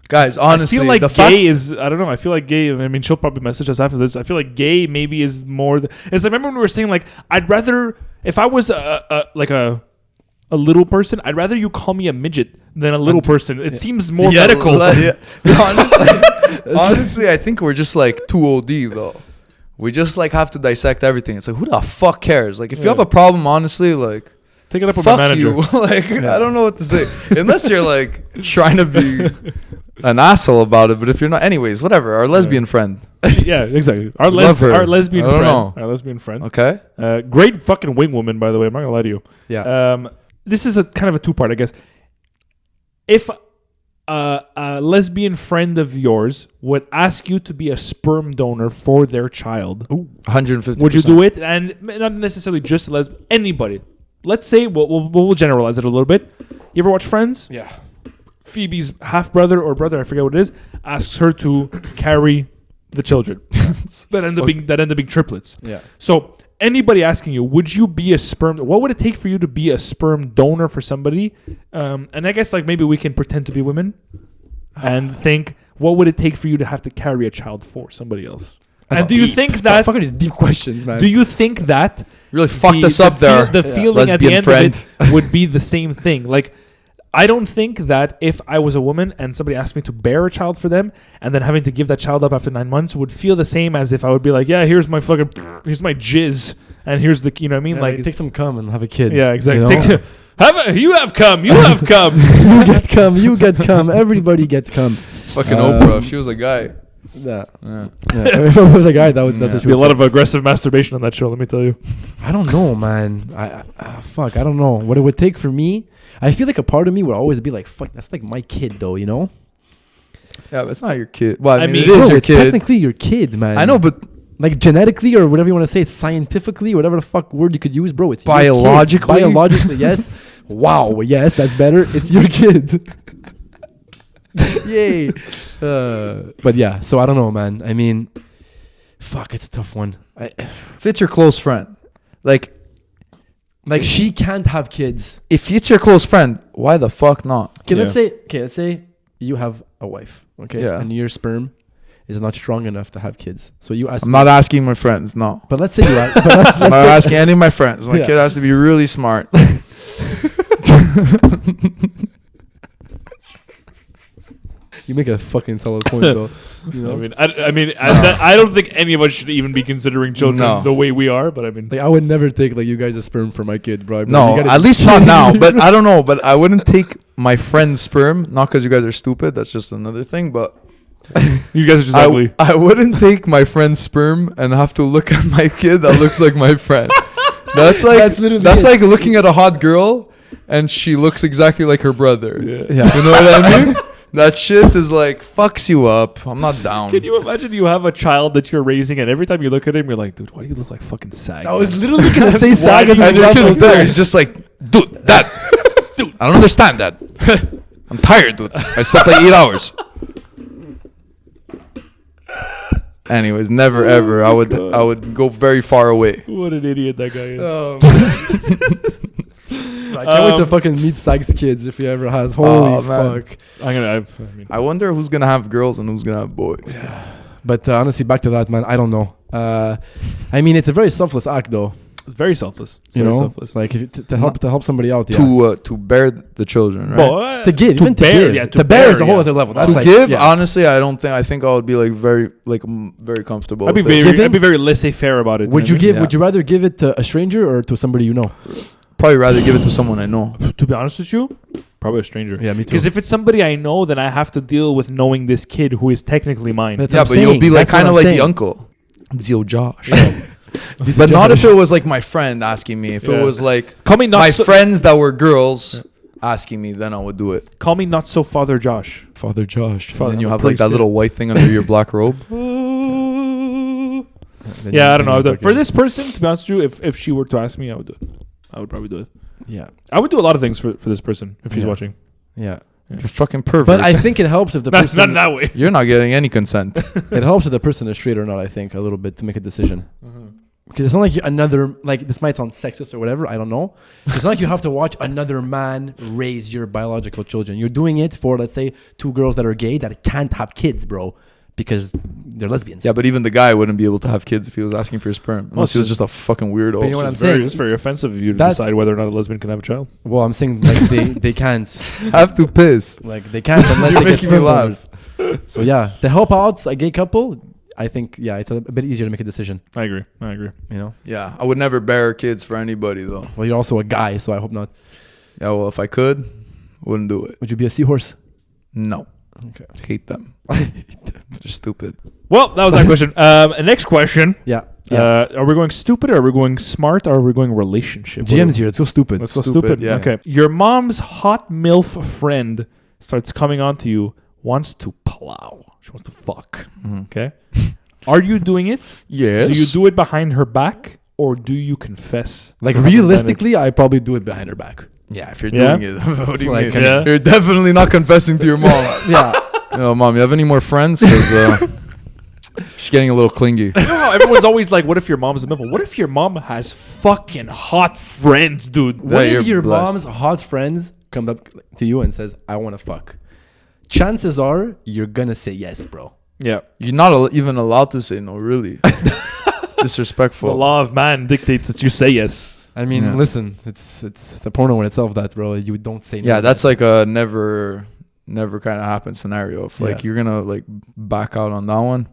Guys, honestly, I feel like the gay is. I don't know. I feel like gay. I mean, she'll probably message us after this. I feel like gay maybe is more. It's like, remember when we were saying like, I'd rather, if I was a little person, I'd rather you call me a midget than a little person. It seems more medical. Honestly, I think we're just like too OD though. We just like have to dissect everything. It's like, who the fuck cares? Like, if you have a problem, honestly, like, take it up with my fuck manager. you. Like, I don't know what to say. Unless you're like trying to be an asshole about it. But if you're not, anyways, whatever. Our lesbian friend. Yeah, exactly. Our her. lesbian I don't friend. know. Our lesbian friend. Okay. Great fucking wing woman, by the way. I'm not gonna lie to you. Yeah. This is a kind of a two-part, I guess. If a lesbian friend of yours would ask you to be a sperm donor for their child, 150%. would you do it? And not necessarily just a lesbian, anybody. Let's say we'll generalize it a little bit. You ever watch Friends? Yeah. Phoebe's half brother or brother, I forget what it is, asks her to carry the children that end up being triplets. Yeah. So anybody asking you, would you be a sperm? What would it take for you to be a sperm donor for somebody? And I guess like maybe we can pretend to be women and think, what would it take for you to have to carry a child for somebody else? And do you think that? Fucking these deep questions, man. Do you think that Really fucked us up there. The feeling at the Lesbian end friend. of it would be the same thing. Like, I don't think that if I was a woman and somebody asked me to bear a child for them and then having to give that child up after 9 months would feel the same as if I would be like, yeah, here's my jizz and here's the, you know what I mean? Yeah, like, take some cum and have a kid. yeah, exactly. You know? You have come. You have come. You get cum. You get cum. Everybody gets cum. Fucking Oprah. If she was a guy. Yeah. Yeah. If I was a guy, that's what she Be a would lot say. of aggressive masturbation on that show. Let me tell you. I don't know, man. Fuck. I don't know what it would take for me. I feel like a part of me would always be like, fuck, that's like my kid, though. You know? Yeah, but it's not your kid. Well, I mean, it Bro, is your it's kid. technically your kid, man. I know, but like genetically or whatever you want to say, scientifically, whatever the fuck word you could use, bro. It's your kid. Biologically? Biologically, yes. Wow, yes, that's better. It's your kid. Yay. But yeah, so I don't know, man. I mean, fuck, it's a tough one. if it's your close friend, like She can't have kids. if it's your close friend, why the fuck not? Okay, Yeah. let's say you have a wife, okay? Yeah. And your sperm is not strong enough to have kids. So you ask I'm not asking my friends. No, But let's say you ask. But let's I'm not say, asking any of my friends. My Yeah. kid has to be really smart. you make a fucking solid point, though. You know? I don't think any of us should even be considering children No. the way we are. But I mean, Like I would never take like you guys a sperm for my kid, bro. No, You gotta- at least not now. But I don't know. But I wouldn't take my friend's sperm. Not because you guys are stupid. That's just another thing. But you guys are just ugly. I wouldn't take my friend's sperm and have to look at my kid that looks like my friend. That's like That's literally that's it. like looking at a hot girl and she looks exactly like her brother. Yeah. Yeah. You know what I mean? That shit is like fucks you up. I'm not down. Can you imagine you have a child that you're raising, and every time you look at him, you're like, dude, why do you look like fucking Sag? I was literally gonna say Sag do as you- an And your example. kid's there. He's just like, dude, dad, dude, I don't understand that. I'm tired, dude. I slept like 8 hours. Anyways, never ever. I would go very far away. What an idiot that guy is. I can't wait to fucking meet Sag's kids if he ever has. Holy Oh, man. fuck. I wonder who's gonna have girls and who's gonna have boys. But honestly, back to that, man. I don't know. I mean, it's a very selfless act, though. It's very selfless. It's You very know, selfless. like if, to help somebody out. Yeah. To bear the children, right? Well, To give, even to bear, give. yeah, to bear is a whole yeah. other level. That's To like, give, yeah. honestly, I think I would be like very comfortable. I'd be with it. very, Giving? I'd be very laissez-faire about it. Would you you know give? Yeah. Would you rather give it to a stranger or to somebody you know? Probably rather give it to someone I know. what I mean? To be honest with you, probably a stranger. Yeah, me too. Because if it's somebody I know, then I have to deal with knowing this kid who is technically mine. That's Yeah, what but I'm you'll saying. be like That's what kind of I'm like saying. the uncle, Zio Josh. But not if it was like my friend asking me. If Yeah. it was like Call me not my so, friends that were girls asking me, then I would do it. Call me not so Father Josh. Father Josh. And then you have like that little white thing under your black robe. Yeah, I don't know. For this person, to be honest with you, if she were to ask me, I would do it. I would probably do it. Yeah. I would do a lot of things for this person if she's Yeah. watching. Yeah. You're fucking pervert. But I think it helps if the Not person. that way. You're not getting any consent. It helps if the person is straight or not. I think a little bit to make a decision. Because it's not like another, like, this might sound sexist or whatever, I don't know. It's not like you have to watch another man raise your biological children. You're doing it for, let's say, two girls that are gay that can't have kids, bro, because they're lesbians. Yeah, but even the guy wouldn't be able to have kids if he was asking for your sperm. Unless he was just a fucking weirdo. But you know what I'm It's very, saying? it's very offensive of you to That's- decide whether or not a lesbian can have a child. Well, I'm saying, like, they can't. I have to piss. Like, they can't unless You're they get making me sperm laugh. donors. So, yeah, to help out a gay couple, I think, yeah, it's a bit easier to make a decision, I agree. you know? Yeah, I would never bear kids for anybody though. Well, you're also a guy, so I hope not. Yeah, well, if I could, wouldn't do it. Would you be a seahorse? No, Okay. hate them. They're stupid. Well, that was that question. Next question. Yeah. Are we going stupid or are we going smart or are we going relationship? GM's here. Let's go stupid. Let's go Stupid, stupid. yeah. Okay. Your mom's hot MILF friend starts coming on to you, wants to plow. She wants to fuck. Okay. Are you doing it? Yes. Do you do it behind her back or do you confess? Like, to having done it? realistically, I probably do it behind her back. Yeah, if you're Yeah? doing it. What do you Like, mean? yeah. You're definitely not confessing to your mom. Yeah. Mom, you have any more friends? 'Cause, She's getting a little clingy. You know how everyone's always like, what if your mom's a MILF? What if your mom has fucking hot friends, dude? What Yeah, if you're your blessed. mom's hot friends come up to you and says, I want to fuck? Chances are you're going to say yes, bro. Yeah. You're not even allowed to say no, really. It's disrespectful. The law of man dictates that you say yes. I mean, Yeah. listen, it's a porno in itself, that, bro. You don't say no. Yeah, that's like a never kind of happen scenario. If like you're gonna like back out on that one,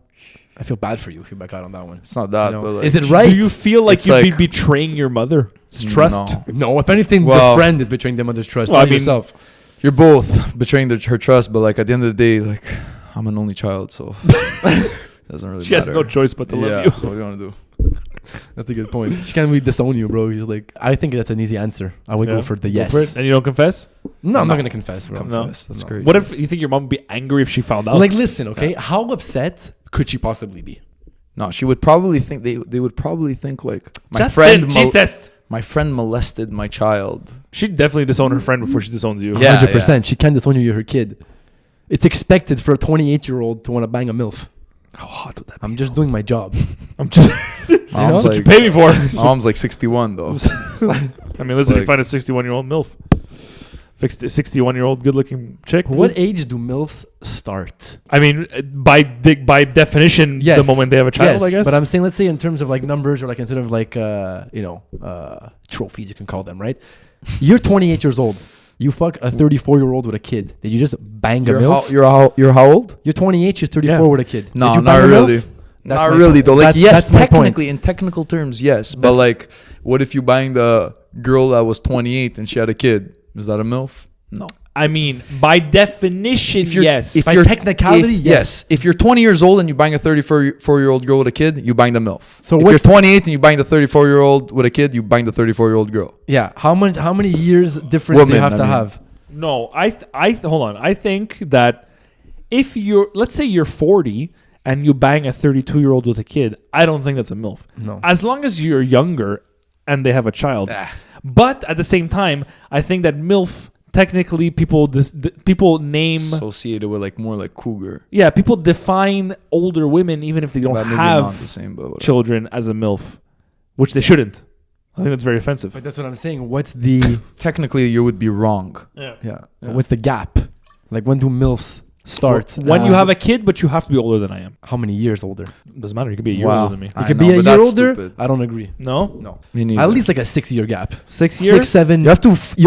I feel bad for you if you back out on that one. it's not that. You know? But like, Is it right? Do you feel like It's you'd be like- betraying your mother? It's trust. No. No, if anything, Well- the friend is betraying the mother's trust. Well, Not I mean- yourself. You're both betraying her trust, but like at the end of the day, like I'm an only child, so it doesn't really She has matter. no choice but to Yeah, love you. what do you want to do? That's a good point. She can't really disown you, bro. You're like, I think that's an easy answer. I would Yeah. go for the Go yes. for it. And you don't confess? No, I'm No. not gonna confess, bro. No. Confess. That's No. great. What if you think your mom would be angry if she found out? Like, listen, okay, how upset could she possibly be? No, she would probably think they would probably think like my Justin, friend Jesus. my friend molested my child. She'd definitely disown her friend before she disowns you. Yeah. 100%. She can't disown you. You're her kid. It's expected for a 28-year-old to want to bang a milf. How hot would that be? I'm just doing my job. I'm just. My mom's know? What you like, pay me for? my mom's like 61 though. I mean, listen, you like- find a 61-year-old MILF. Fixed 61-year-old good-looking chick. What age do milfs start? I mean, by definition, the moment they have a child, I guess. But I'm saying, let's say in terms of like numbers or like instead of like trophies, you can call them, right? You're 28 years old. You fuck a 34-year-old with a kid. Did you just bang a milf? You're how old? You're 28. She's 34 Yeah. with a kid. No, Did you not bang a milf? really. That's Not my really point. though. Like That's- yes, that's my point. technically in technical terms, yes. But like, what if you bang the girl that was 28 and she had a kid? Is that a milf? No. I mean, by definition, yes. By technicality, yes. If you're 20 years old and you bang a 34-year-old girl with a kid, you bang the milf. So if what's you're 28 and you bang the 34-year-old with a kid, you bang the 34-year-old girl. Yeah. How many years difference do you Woman, have I to mean. have? No, hold on. I think that if let's say you're 40 and you bang a 32-year-old with a kid, I don't think that's a MILF. No. As long as you're younger and they have a child. But at the same time, I think that MILF, technically people name... Associated with like more like cougar. Yeah, people define older women, even if they don't But maybe not the have same, but whatever. children, as a MILF, which they shouldn't. I think that's very offensive. But that's what I'm saying. What's the Technically, you would be wrong. Yeah. What's the gap? Like when do milfs start? When you have a kid, but you have to be older than I am. How many years older? Doesn't matter. You can be a year Wow. older than me. I You could know, be a but year that's older. stupid. Uh, I don't agree. No? No. Me neither. At least like a 6-year gap. 6 years? 6, 7. You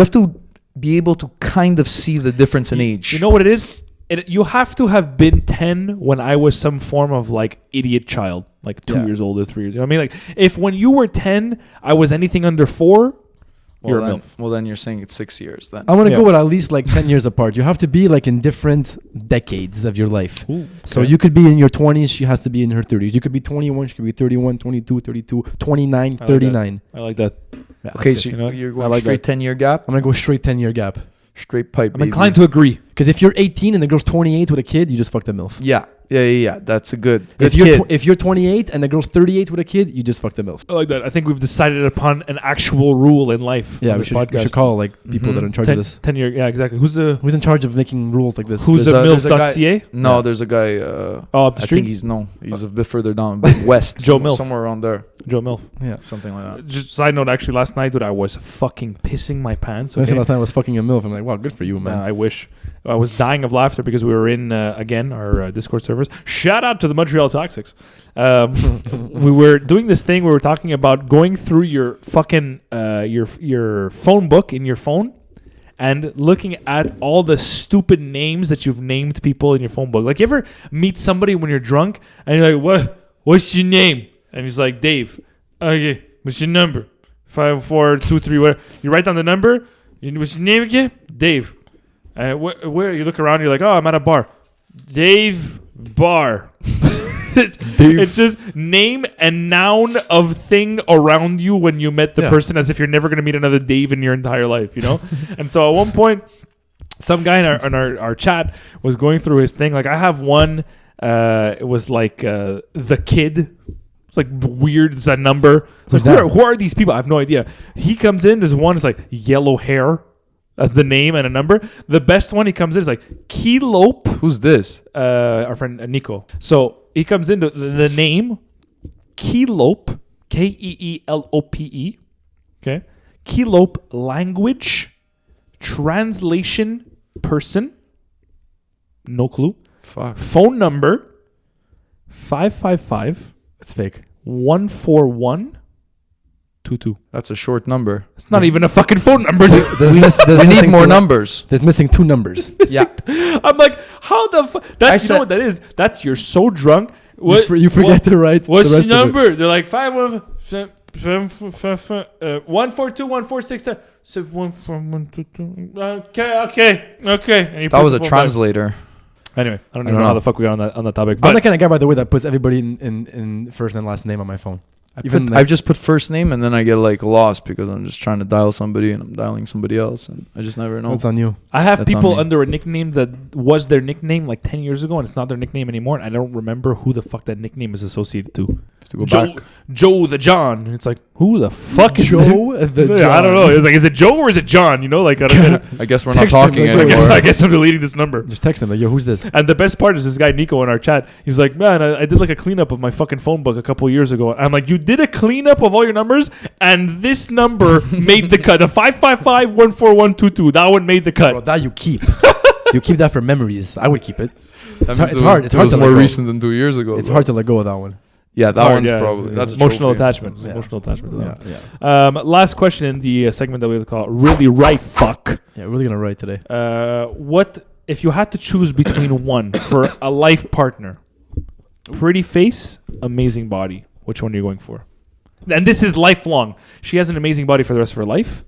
have to be able to kind of see the difference in age. You know what it is? You have to have been 10 when I was some form of like idiot child, like 2 Yeah. years old or 3 years. You know what I mean? Like if when you were 10, I was anything under 4, you're a then, MILF. well, then you're saying it's 6 years then. I want to Yeah. go with at least like 10 years apart. You have to be like in different decades of your life. Ooh, So okay. you could be in your 20s, she has to be in her 30s. You could be 21, she could be 31, 22, 32, 29, that. 39. I like that. Yeah, Okay, that's so good. You know, you're I going like straight that. 10-year gap? I'm going to go straight 10-year gap. Straight pipe, I'm baby. inclined to agree. Because if you're 18 and the girl's 28 with a kid, you just fucked a MILF. Yeah. That's a good If kid. if you're 28 and the girl's 38 with a kid, you just fucked a MILF. I like that. I think we've decided upon an actual rule in life. Yeah, on we this should call like people Mhm. that are in charge 10, of this. 10 year. Yeah, exactly. Who's Who's in charge of making rules like this? who's There's a a- there's a MILF.ca? No, Yeah. there's a guy. Oh, up the I street. think he's a bit further down, a bit west. Joe Milf. somewhere around there, Joe MILF. Yeah. something like that. Just side note, actually, last night, dude, I was fucking pissing my pants. So Okay? last time I was fucking a MILF. I'm like, wow, good for you, man. I wish. I was dying of laughter because we were in, again, our Discord servers. Shout out to the Montreal Toxics. We were doing this thing where we were talking about going through your fucking, your phone book in your phone and looking at all the stupid names that you've named people in your phone book. Like, you ever meet somebody when you're drunk and you're like, what's your name? And he's like, Dave. Okay, what's your number? 5423, whatever. You write down the number. What's your name again? Dave. Where you look around, you're like, oh, I'm at a bar. Dave Bar. It's just name and noun of thing around you when you met the Yeah. person, as if you're never going to meet another Dave in your entire life, you know? And so at one point, some guy in our chat was going through his thing. Like, I have one, it was like the kid. It's like weird. It's a number. It's Who's like, that? who are these people? I have no idea. He comes in. There's one. It's like yellow hair. That's the name and a number. The best one he comes in is like Kelope. Who's this? Our friend Nico. So he comes in the name Keelope, Keelope. Okay, Keelope language translation person. No clue. Fuck. Phone number 555 It's fake. 14122. That's a short number. It's not even a fucking phone number. There's We need missing more two- numbers. There's missing 2 numbers. Yeah. I'm like, how the fuck? You know said- what that is? That's you're so drunk. What, You forget to write What's the the rest of it. number? They're like 142 Okay. And he That puts was the a phone translator. back. Anyway, I don't even don't know how know. the fuck we got on that topic. I'm But the kind of guy, by the way, that puts everybody in first and last name on my phone. I've just put first name and then I get like lost because I'm just trying to dial somebody and I'm dialing somebody else and I just never know. That's on you. I have That's on people me. under a nickname that was their nickname like 10 years ago and it's not their nickname anymore. And I don't remember who the fuck that nickname is associated to. Just to go back. Joe the John. It's like, who the fuck is Joe the Yeah, I don't know. John. It's like, is it Joe or is it John? You know, like, I don't I guess we're not Text him, talking like, anymore. I guess I'm deleting this number. Just text him like, yo, who's this? And the best part is this guy Nico in our chat. He's like, man, I did like a cleanup of my fucking phone book a couple of years ago. I'm like, you did a cleanup of all your numbers, and this number made the cut. The 555-14122. That one made the cut. Bro, that you keep. You keep that for memories. I would keep it. That It's means hard- It it's was, hard it to was let more go. recent than 2 years ago. It's though. hard to let go of that one. Yeah, that Hard, one's yeah, probably it's that's a emotional trophy. attachment. It's Yeah. emotional attachment. To that. Yeah. Last question in the segment that we would call really right fuck. Yeah, we're really gonna write today. What if you had to choose between one for a life partner? Pretty face, amazing body. Which one are you going for? And this is lifelong. She has an amazing body for the rest of her life,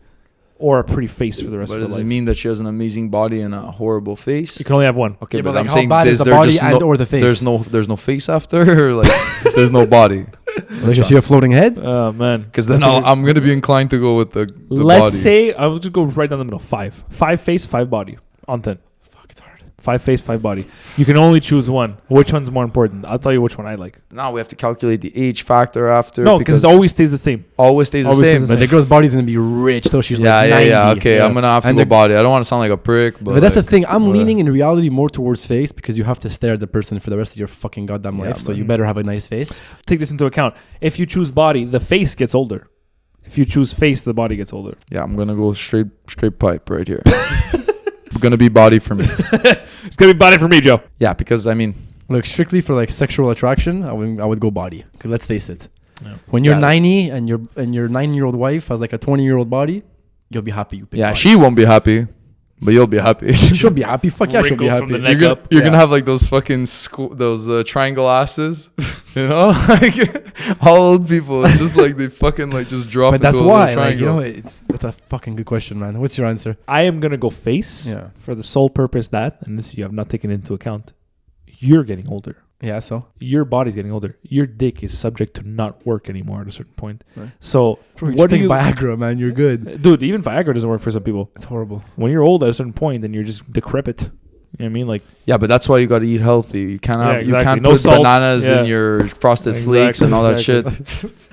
or a pretty face for the rest But of her does life. it mean that she has an amazing body and a horrible face? You can only have one. Okay, Yeah, but but, I'm like, how saying bad is the there's body just and no, or the face? There's no face after, or like there's no body. Like, is she a floating head? Oh man. Because then I'm gonna be inclined to go with the Let's body. say I will just go right down the middle. 5 face, 5 body. On 10. Fuck, it's hard. 5 face, 5 body. You can only choose one. Which one's more important? I'll tell you which one I like. Now we have to calculate the age factor after. No, because it always stays the same. always stays the always same. stays the But the girl's body's gonna be rich till she's Yeah, like yeah, 90. yeah. Okay, Yeah. I'm gonna have to And go the- body. I don't want to sound like a prick, but, But that's the like, thing. I'm uh, leaning in reality more towards face because you have to stare at the person for the rest of your fucking goddamn Yeah, life. So man. you better have a nice face. Take this into account. If you choose body, the face gets older. If you choose face, the body gets older. Yeah, I'm gonna go straight pipe right here. Gonna be body for me. It's gonna be body for me, Joe. Yeah, because I mean, Look, strictly for like sexual attraction, I would go body. Because let's face it, Yeah. when you're Yeah. 90 and your 9-year-old wife has like a 20-year-old body, you'll be happy. You pick yeah, body. she won't be happy, but you'll be happy. she'll be happy. Fuck yeah, she'll be Wrinkles from happy. the neck. You're, up. gonna Yeah. have like those fucking those triangle asses, you know, like all old people. It's just like they fucking like just drop. But that's into a little why, like, you triangle. know, that's a fucking good question, man. What's your answer? I am gonna go face Yeah. for the sole purpose that, and this you have not taken into account, you're getting older. Yeah, so Your body's getting older. Your dick is subject to not work anymore at a certain point. Right. So what what do do you you, Viagra, man? You're good. dude? Even Viagra doesn't work for some people. It's horrible. When you're old at a certain point, then you're just decrepit. You know what I mean? Like, Yeah, but that's why you got to eat healthy. You can't Yeah, have you exactly. can't No put salt. bananas Yeah. in your frosted flakes and all that shit.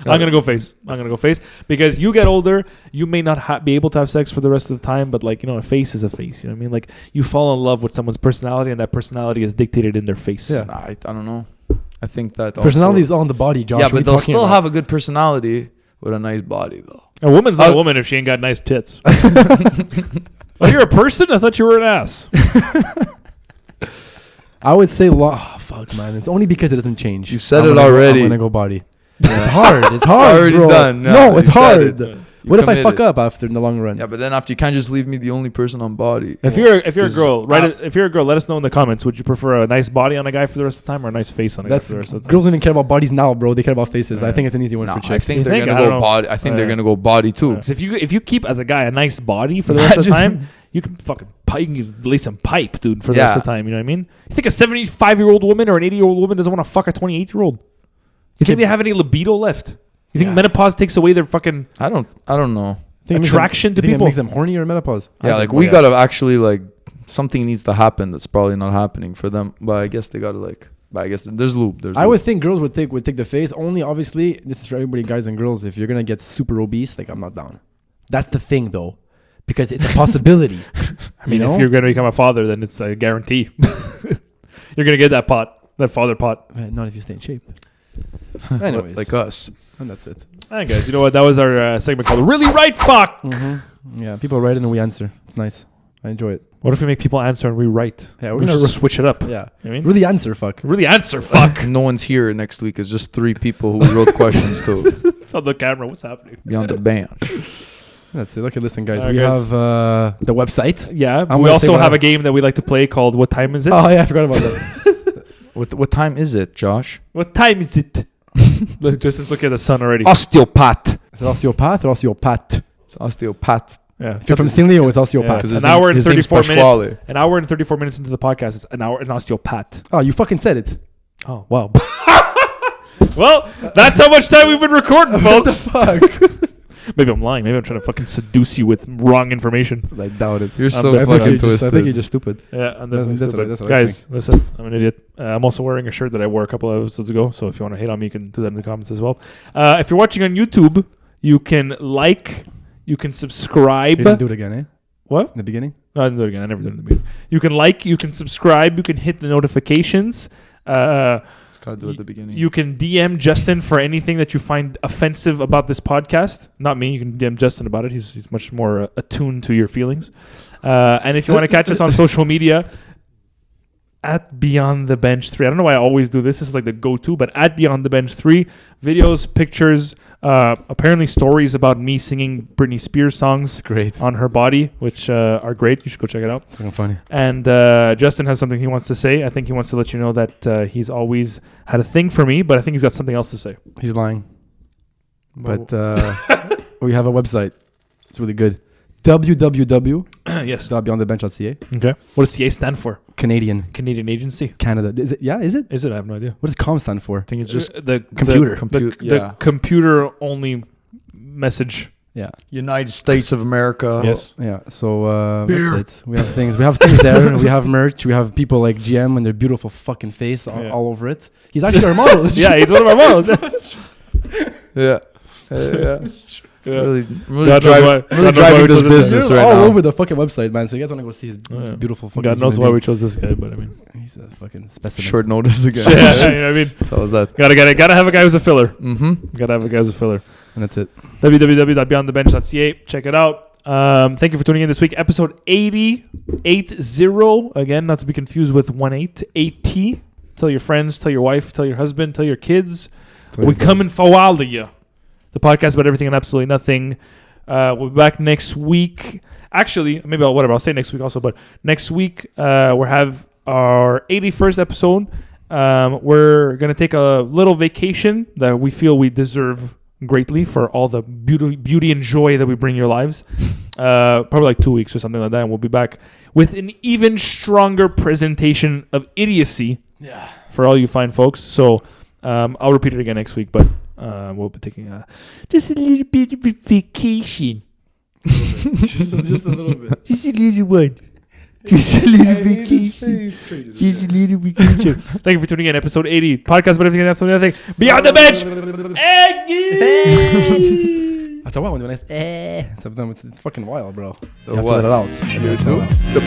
I'm gonna go face. I'm gonna go face because you get older. You may not be able to have sex for the rest of the time, but like, you know, a face is a face. You know what I mean? Like, you fall in love with someone's personality, and that personality is dictated in their face. Yeah. I don't know. I think that Personality is also, on the body, Josh. yeah, What are you but they'll talking still about? have a good personality with a nice body though. A woman's not Oh. a woman if she ain't got nice tits. Oh, you're a person? I thought you were an ass. I would say, fuck, man. It's only because it doesn't change. You said I'm it gonna already. I'm gonna go body. It's hard. It's hard. already bro. done. Yeah, No, you it's said hard. it. You What if I committed. fuck up after in the long run? Yeah, but then after you can't just leave me the only person on body. If you're a 'Cause girl, if you're a girl, let us know in the comments. Would you prefer a nice body on a guy for the rest of the time or a nice face on a guy That's for the rest of the time? girls don't even care about bodies now, bro. They care about faces. I Yeah. think it's an easy one No, for I chicks. think You they're think? gonna I don't go know. body. I think they're Yeah. gonna go body too. 'Cause if you keep as a guy a nice body for the rest of the time, you can fucking pipe, you can lay some pipe, dude, for the rest of the time. You know what I mean? You think a 75-year-old woman or an 80-year-old woman doesn't want to fuck a 28-year-old? You think they have any libido left? You think Yeah. menopause takes away their fucking I don't know. Think it makes them- attraction to think people? It makes them horny or menopause. Yeah, like we gotta actually like something needs to happen that's probably not happening for them. But I guess they gotta like. But I guess there's lube. I would think girls would take the face. Only obviously, this is for everybody, guys and girls. If you're gonna get super obese, like I'm not down. That's the thing, though, because it's a possibility. I mean, You know? if you're going to become a father, then it's a guarantee. You're going to get that pot. That father pot. Not if you stay in shape. Anyways, like us. and that's it. All right, guys. You know what? That was our segment called "Really Right Fuck." Yeah, people write in and we answer. It's nice. I enjoy it. What if we make people answer and we write? Yeah, We're gonna switch it up. Yeah, You know what I mean, really answer. Fuck. really answer. Fuck. No one's here next week. It's just 3 people who wrote questions to It's on the camera. What's happening? be on the bench. That's it. Okay, listen, guys. All right, We guys. have the website. Yeah. I'm We gonna also say have what- a game that we like to play called "What Time Is It?" Oh yeah, I forgot about that. What time is it, Josh? What time is it? Look, Justin's looking at the sun already. Osteopath. Is it osteopath or osteopath? It's osteopath. Yeah. If you're from St. Leo, it's osteopath. Because An hour and his name's 34 minutes. Pasquale. An hour and 34 minutes into the podcast, it's an osteopath. Oh, you fucking said it. Oh, wow. Well, that's how much time we've been recording, folks. Fuck. Maybe I'm lying. Maybe I'm trying to fucking seduce you with wrong information. I doubt it. You're so definitely- fucking I twisted. think you're just stupid. Yeah, I'm definitely That's stupid. what I Guys, listen, I'm an idiot. I'm also wearing a shirt that I wore a couple of episodes ago, so if you want to hate on me, you can do that in the comments as well. If you're watching on YouTube, you can like, you can subscribe. You didn't do it again, eh? What? In the beginning? No, I didn't do it again. I never did it in the beginning. You can like, you can subscribe, you can hit the notifications. Just gotta do it at the beginning. You can DM Justin for anything that you find offensive about this podcast. Not me. You can DM Justin about it. He's much more attuned to your feelings. And if you want to catch us on social media, at Beyond the Bench 3. I don't know why I always do this. This is like the go-to, but at Beyond the Bench 3, videos, pictures, apparently stories about me singing Britney Spears songs Great. on her body, which are great. You should go check it out. It's fucking funny. And Justin has something he wants to say. I think he wants to let you know that he's always had a thing for me, but I think he's got something else to say. He's lying. But we have a website. It's really good. www.beyondthebench.ca. Okay. What does CA stand for? Canadian. Canadian Agency. Canada. Is it? Yeah, is it? Is it? I have no idea. What does COM stand for? I think it's just the computer. The computer only message. Yeah. United States of America. Yes. Yeah. So that's it. We have things. We have things there. We have merch. We have people like GM and their beautiful fucking face all over it. He's actually our model. Yeah, he's one of our models. Yeah. Yeah. Yeah. Really God knows why- driving, really God knows why driving we this chose this business You're right all now. over the fucking website, man. So you guys want to go see his Yeah. beautiful fucking. God knows human why we being. chose this guy, but I mean, He's a fucking specimen. Short notice again. yeah, you know what I mean. So was that. Gotta have a guy who's a filler. Mm-hmm. Gotta have a guy who's a filler. And that's it. www.beyondthebench.ca. Check it out. Thank you for tuning in this week. Episode 80. Again, not to be confused with 18. 80. Tell your friends, tell your wife, tell your husband, tell your kids. We coming for all of you. The podcast about everything and absolutely nothing. We'll be back next week. Actually, maybe I'll say next week also, but next week we'll have our 81st episode. We're going to take a little vacation that we feel we deserve greatly for all the beauty and joy that we bring your lives. Probably like 2 weeks or something like that, and we'll be back with an even stronger presentation of idiocy for all you fine folks. So I'll repeat it again next week, but we'll be taking just a little bit of a vacation. just a little bit. Just a little one. Just a little vacation. Just a little vacation. Thank you for tuning in. Episode 80. Podcast about everything and absolutely nothing. Beyond the Bench. That's a wild one. It's fucking wild, bro. The You have to what? let it out. You do? The